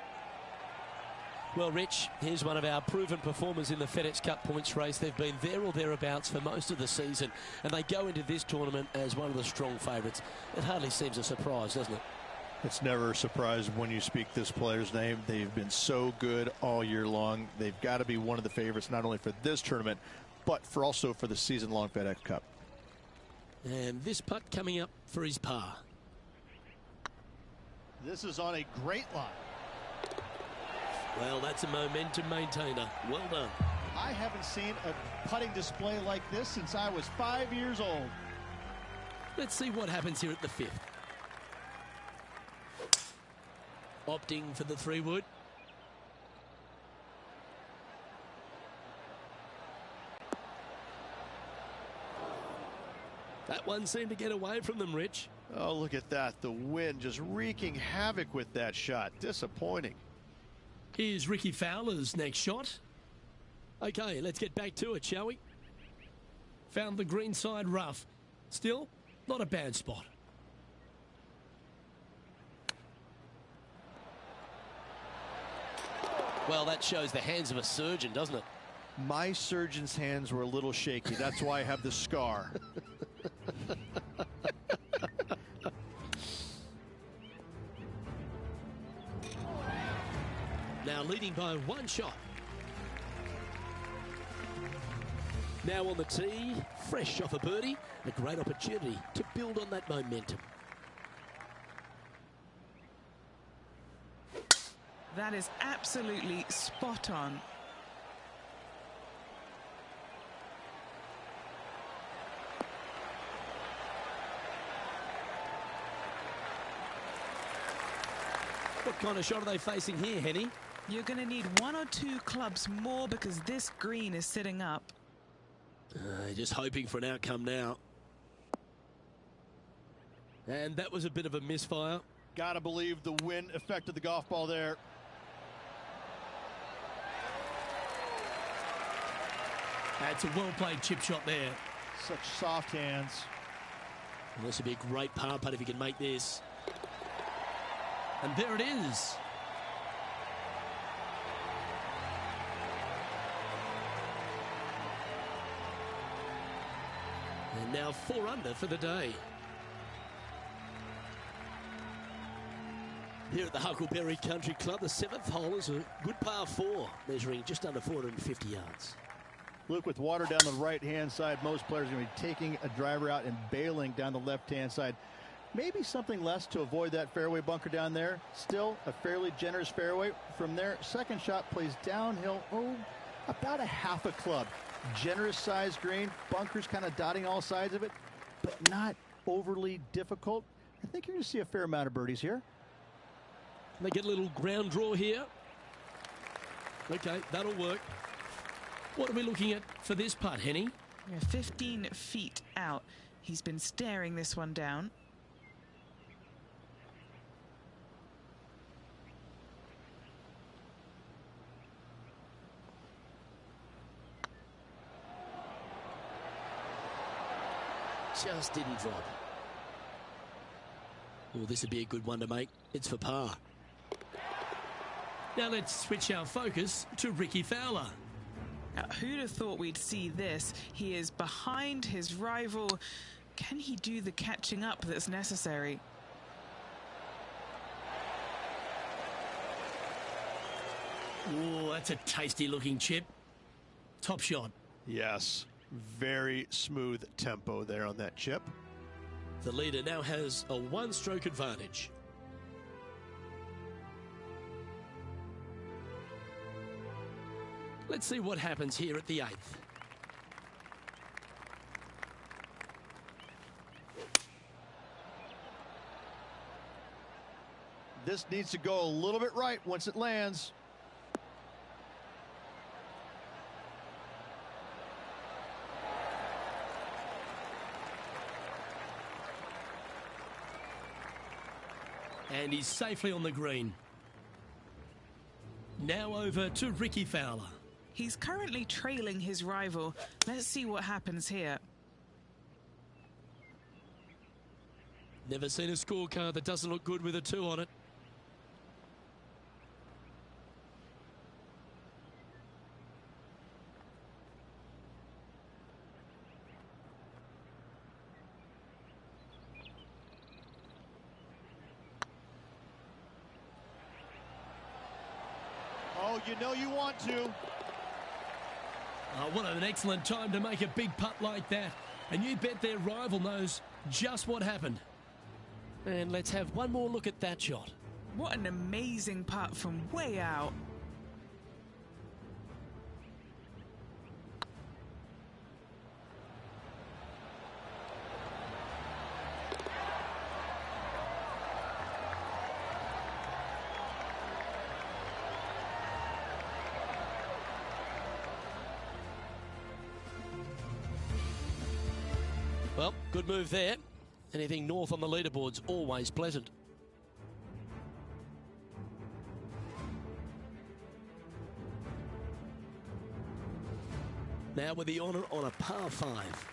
Well, Rich, here's one of our proven performers in the FedEx Cup points race. They've been there or thereabouts for most of the season, and they go into this tournament as one of the strong favourites. It hardly seems a surprise, doesn't it? It's never a surprise when you speak this player's name. They've been so good all year long. They've got to be one of the favorites, not only for this tournament, but also for the season-long FedEx Cup. And this putt coming up for his par. This is on a great line. Well, that's a momentum maintainer. Well done. I haven't seen a putting display like this since I was 5 years old. Let's see what happens here at the fifth. Opting for the 3-wood. That one seemed to get away from them, Rich. Oh, look at that. The wind just wreaking havoc with that shot. Disappointing. Here's Ricky Fowler's next shot. Okay, let's get back to it, shall we? Found the green side rough. Still, not a bad spot. Well, that shows the hands of a surgeon, doesn't it? My surgeon's hands were a little shaky. That's why I have the scar. Now leading by one shot. Now on the tee, fresh off a birdie, a great opportunity to build on that momentum. That is absolutely spot on. What kind of shot are they facing here, Henny? You're going to need 1 or 2 clubs more because this green is sitting up. Just hoping for an outcome now. And that was a bit of a misfire. Gotta believe the wind affected the golf ball there. That's a well-played chip shot there. Such soft hands. And this would be a great par putt if he can make this. And there it is. And now 4 under for the day. Here at the Huckleberry Country Club, the 7th hole is a good par 4, measuring just under 450 yards. Luke, with water down the right-hand side, most players are going to be taking a driver out and bailing down the left-hand side. Maybe something less to avoid that fairway bunker down there. Still a fairly generous fairway. From there, second shot plays downhill, about a half a club. Generous sized green, bunkers kind of dotting all sides of it, but not overly difficult. I think you're going to see a fair amount of birdies here. They get a little ground draw here. Okay, that'll work. What are we looking at for this putt, Henny? We're 15 feet out. He's been staring this one down. Just didn't drop. Well, this would be a good one to make. It's for par. Now let's switch our focus to Ricky Fowler. Now, who'd have thought we'd see this? He is behind his rival. Can he do the catching up that's necessary? Oh, that's a tasty looking chip. Top shot. Yes, very smooth tempo there on that chip. The leader now has a one-stroke advantage. Let's see what happens here at the 8th. This needs to go a little bit right once it lands. And he's safely on the green. Now over to Ricky Fowler. He's currently trailing his rival. Let's see what happens here. Never seen a scorecard that doesn't look good with a 2 on it. Oh, you know you want to. Oh, what an excellent time to make a big putt like that. And you bet their rival knows just what happened. And let's have one more look at that shot. What an amazing putt from way out. Well, good move there. Anything north on the leaderboard's always pleasant. Now with the honour on a par 5.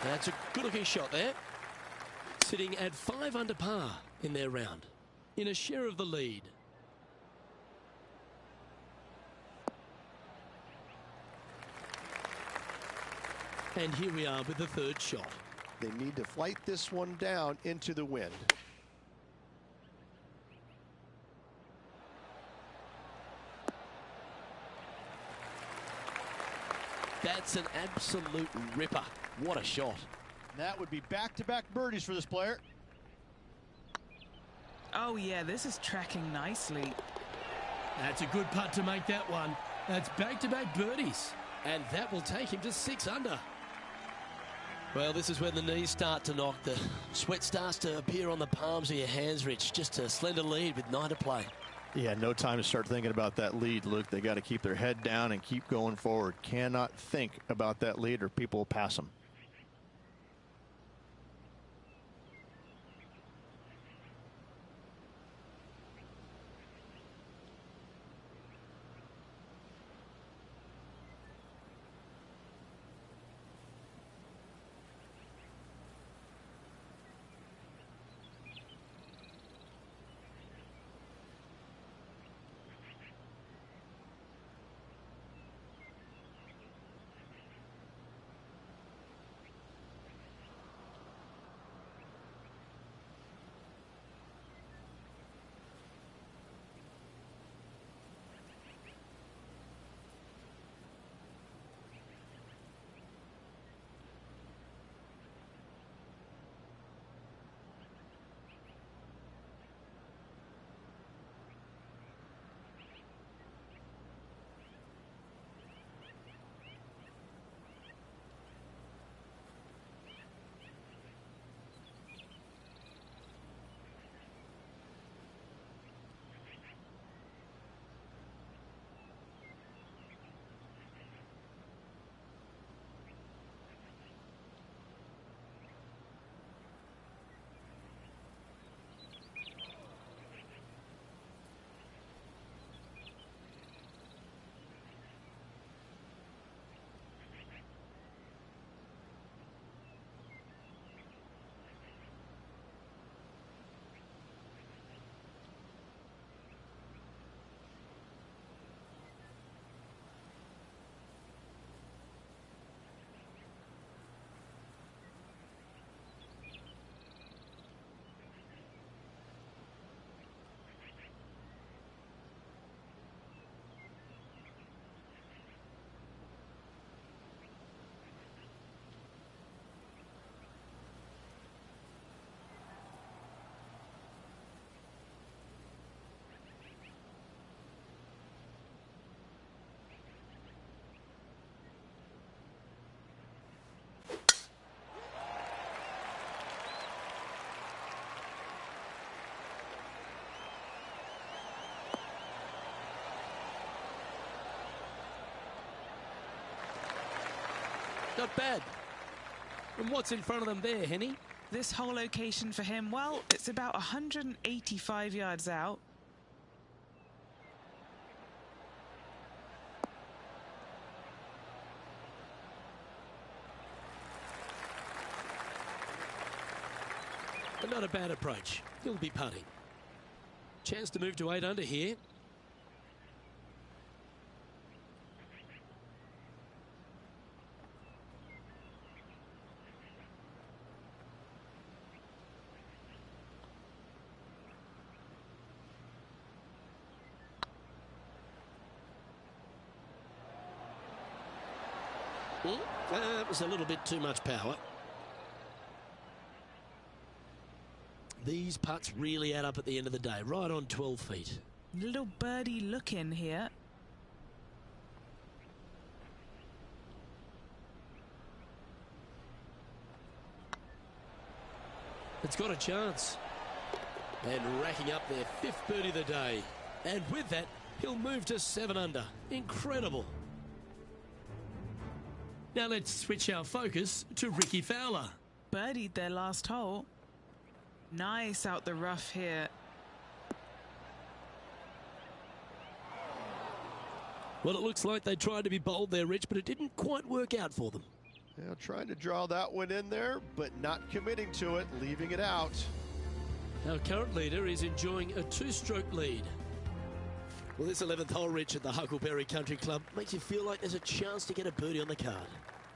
That's a good-looking shot there. Sitting at 5 under par in their round, in a share of the lead. And here we are with the third shot. They need to flight this one down into the wind. That's an absolute ripper. What a shot. That would be back-to-back birdies for this player. Oh, yeah, this is tracking nicely. That's a good putt to make that one. That's back-to-back birdies. And that will take him to 6 under. Well, this is when the knees start to knock. The sweat starts to appear on the palms of your hands, Rich. Just a slender lead with 9 to play. Yeah, no time to start thinking about that lead, Luke. They got to keep their head down and keep going forward. Cannot think about that lead or people will pass them. Not bad. And what's in front of them there, Henny? This whole location for him, well, it's about 185 yards out. But not a bad approach. He'll be putting. Chance to move to 8 under here. That was a little bit too much power. These putts really add up at the end of the day, right on 12 feet. Little birdie look in here. It's got a chance. And racking up their 5th birdie of the day. And with that, he'll move to 7 under. Incredible. Now let's switch our focus to Rickie Fowler. Birdied their last hole. Nice out the rough here. Well, it looks like they tried to be bold there, Rich, but it didn't quite work out for them. Now trying to draw that one in there, but not committing to it, leaving it out. Our current leader is enjoying a 2-stroke lead. Well, this 11th hole, Rich, at the Huckleberry Country Club makes you feel like there's a chance to get a birdie on the card.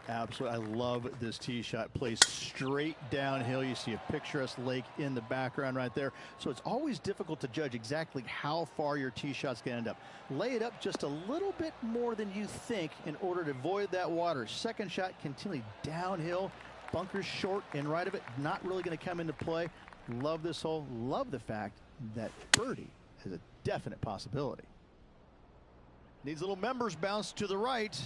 Absolutely. I love this tee shot. Placed straight downhill. You see a picturesque lake in the background right there. So it's always difficult to judge exactly how far your tee shot's going to end up. Lay it up just a little bit more than you think in order to avoid that water. Second shot continually downhill. Bunkers short and right of it. Not really going to come into play. Love this hole. Love the fact that birdie is a definite possibility. Needs a little members bounce to the right.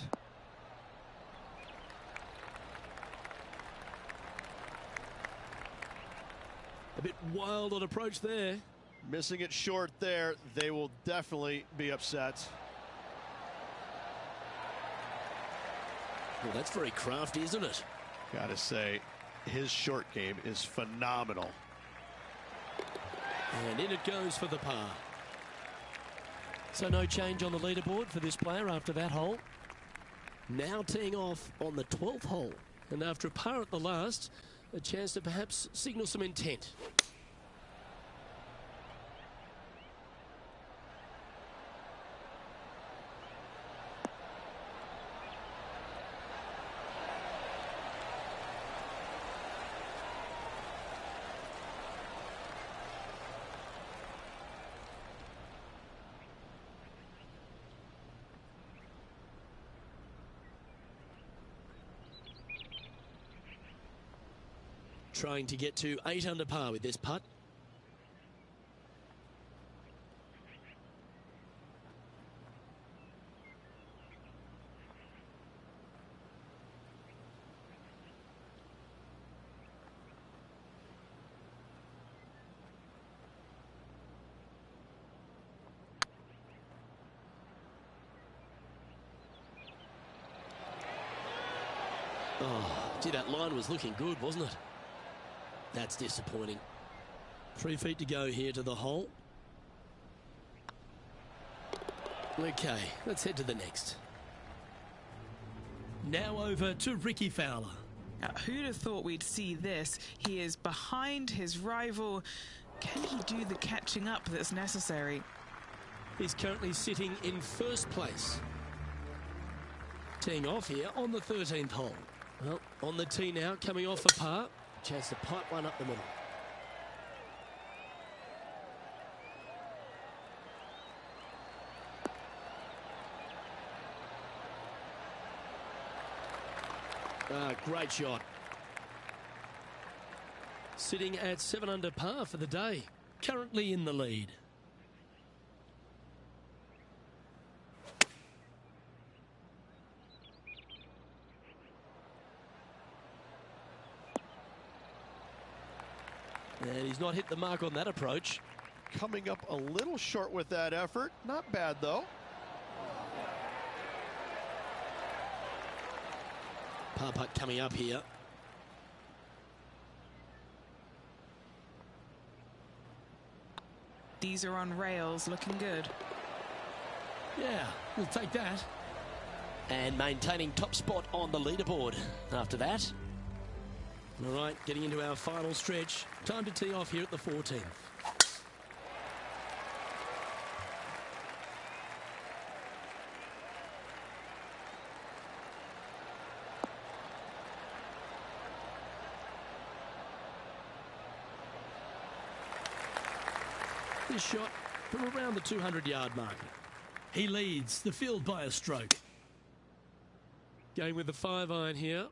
A bit wild on approach there. Missing it short there. They will definitely be upset. Well, that's very crafty, isn't it? Gotta say, his short game is phenomenal. And in it goes for the par. So no change on the leaderboard for this player after that hole. Now teeing off on the 12th hole. And after a par at the last, a chance to perhaps signal some intent. Trying to get to 8 under par with this putt. Oh, gee, that line was looking good, wasn't it? That's disappointing. 3 feet to go here to the hole. Okay, let's head to the next. Now over to Ricky Fowler. Now, who'd have thought we'd see this? He is behind his rival. Can he do the catching up that's necessary? He's currently sitting in first place. Teeing off here on the 13th hole. Well, on the tee now, coming off a par. Chance to pipe one up the middle. Great shot. Sitting at 7 under par for the day. Currently in the lead. And he's not hit the mark on that approach. Coming up a little short with that effort. Not bad, though. Par putt coming up here. These are on rails, looking good. Yeah, we'll take that. And maintaining top spot on the leaderboard after that. All right, getting into our final stretch. Time to tee off here at the 14th. This shot from around the 200-yard mark. He leads the field by a stroke. Going with the 5-iron here.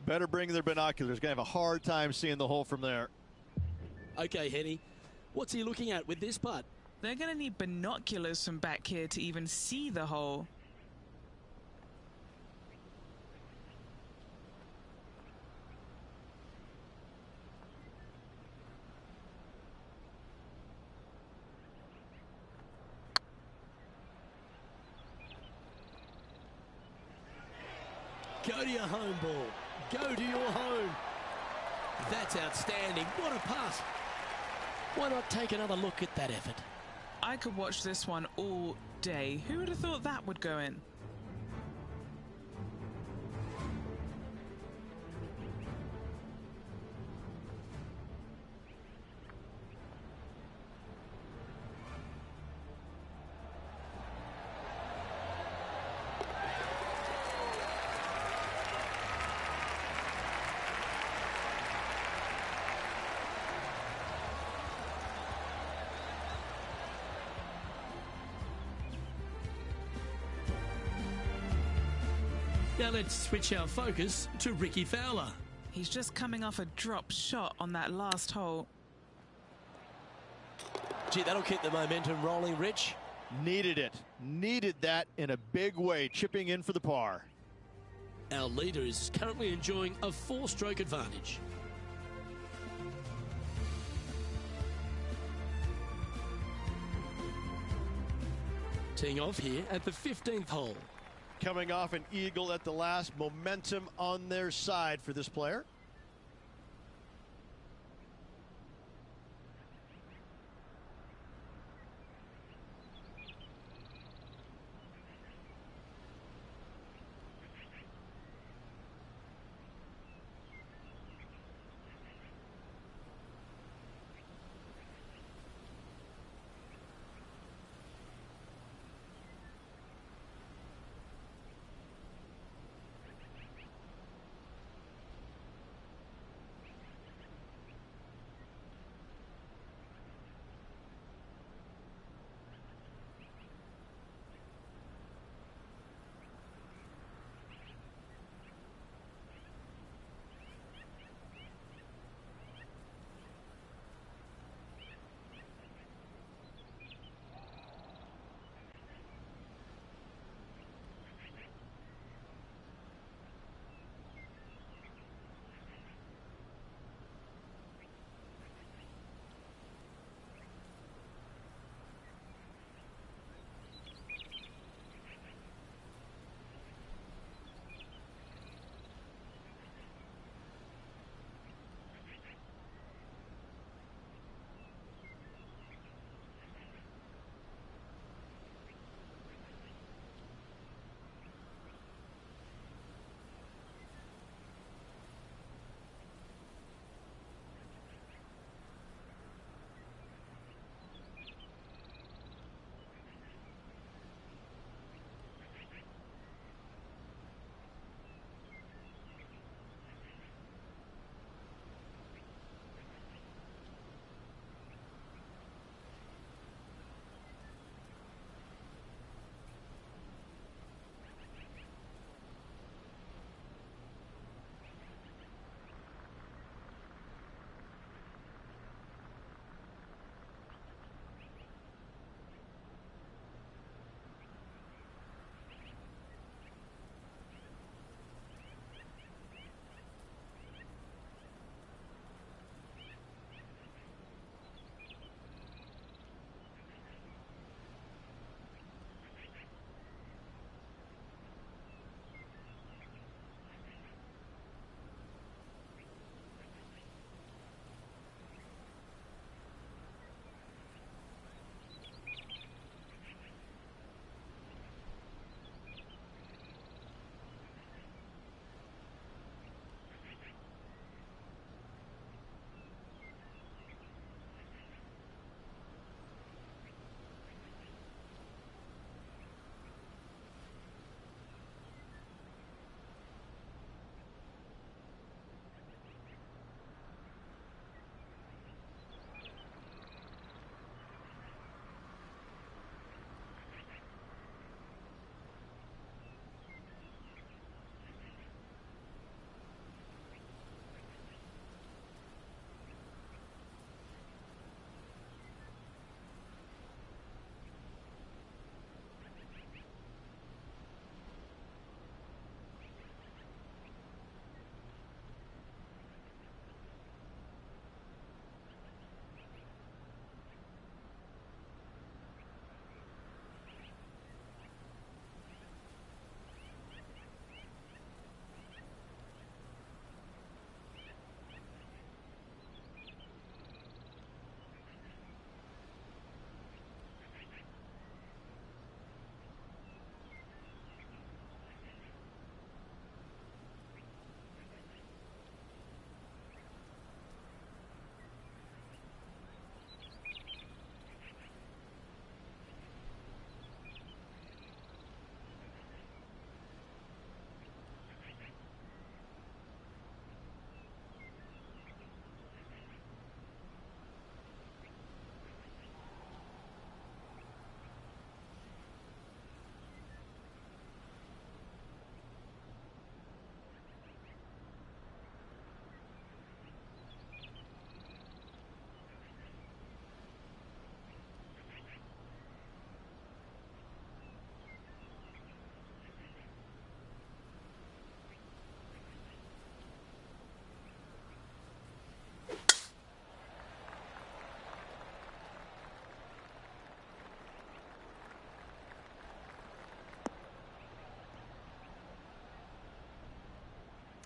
Better bring their binoculars. Going to have a hard time seeing the hole from there. Okay, Henny. What's he looking at with this putt? They're going to need binoculars from back here to even see the hole. Go to your home ball. Go to your home. That's outstanding. What a putt. Why not take another look at that effort? I could watch this one all day. Who would have thought that would go in? Now let's switch our focus to Ricky Fowler. He's just coming off a drop shot on that last hole. Gee, that'll keep the momentum rolling, Rich. Needed it. Needed that in a big way, chipping in for the par. Our leader is currently enjoying a 4-stroke advantage. Teeing off here at the 15th hole. Coming off an eagle at the last, momentum on their side for this player.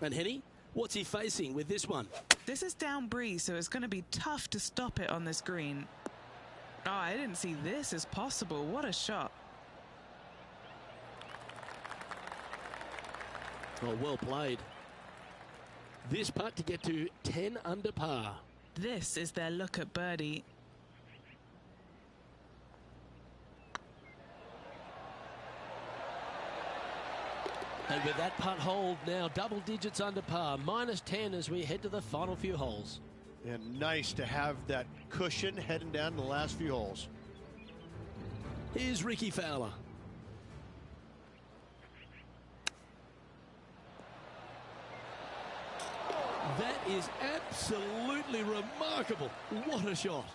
And Henny, what's he facing with this one? This is down breeze, so it's going to be tough to stop it on this green. Oh, I didn't see this as possible. What a shot. Oh, well played. This putt to get to 10 under par. This is their look at birdie. And with that putt hold now double digits under par, -10 as we head to the final few holes. And nice to have that cushion heading down to the last few holes. Here's Ricky Fowler. That is absolutely remarkable. What a shot.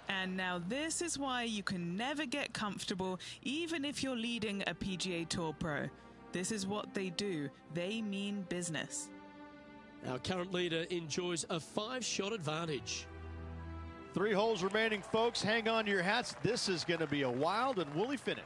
And now this is why you can never get comfortable, even if you're leading a PGA Tour pro. This is what they do. They mean business. Our current leader enjoys a 5-shot advantage. 3 holes remaining, folks. Hang on to your hats. This is going to be a wild and woolly finish.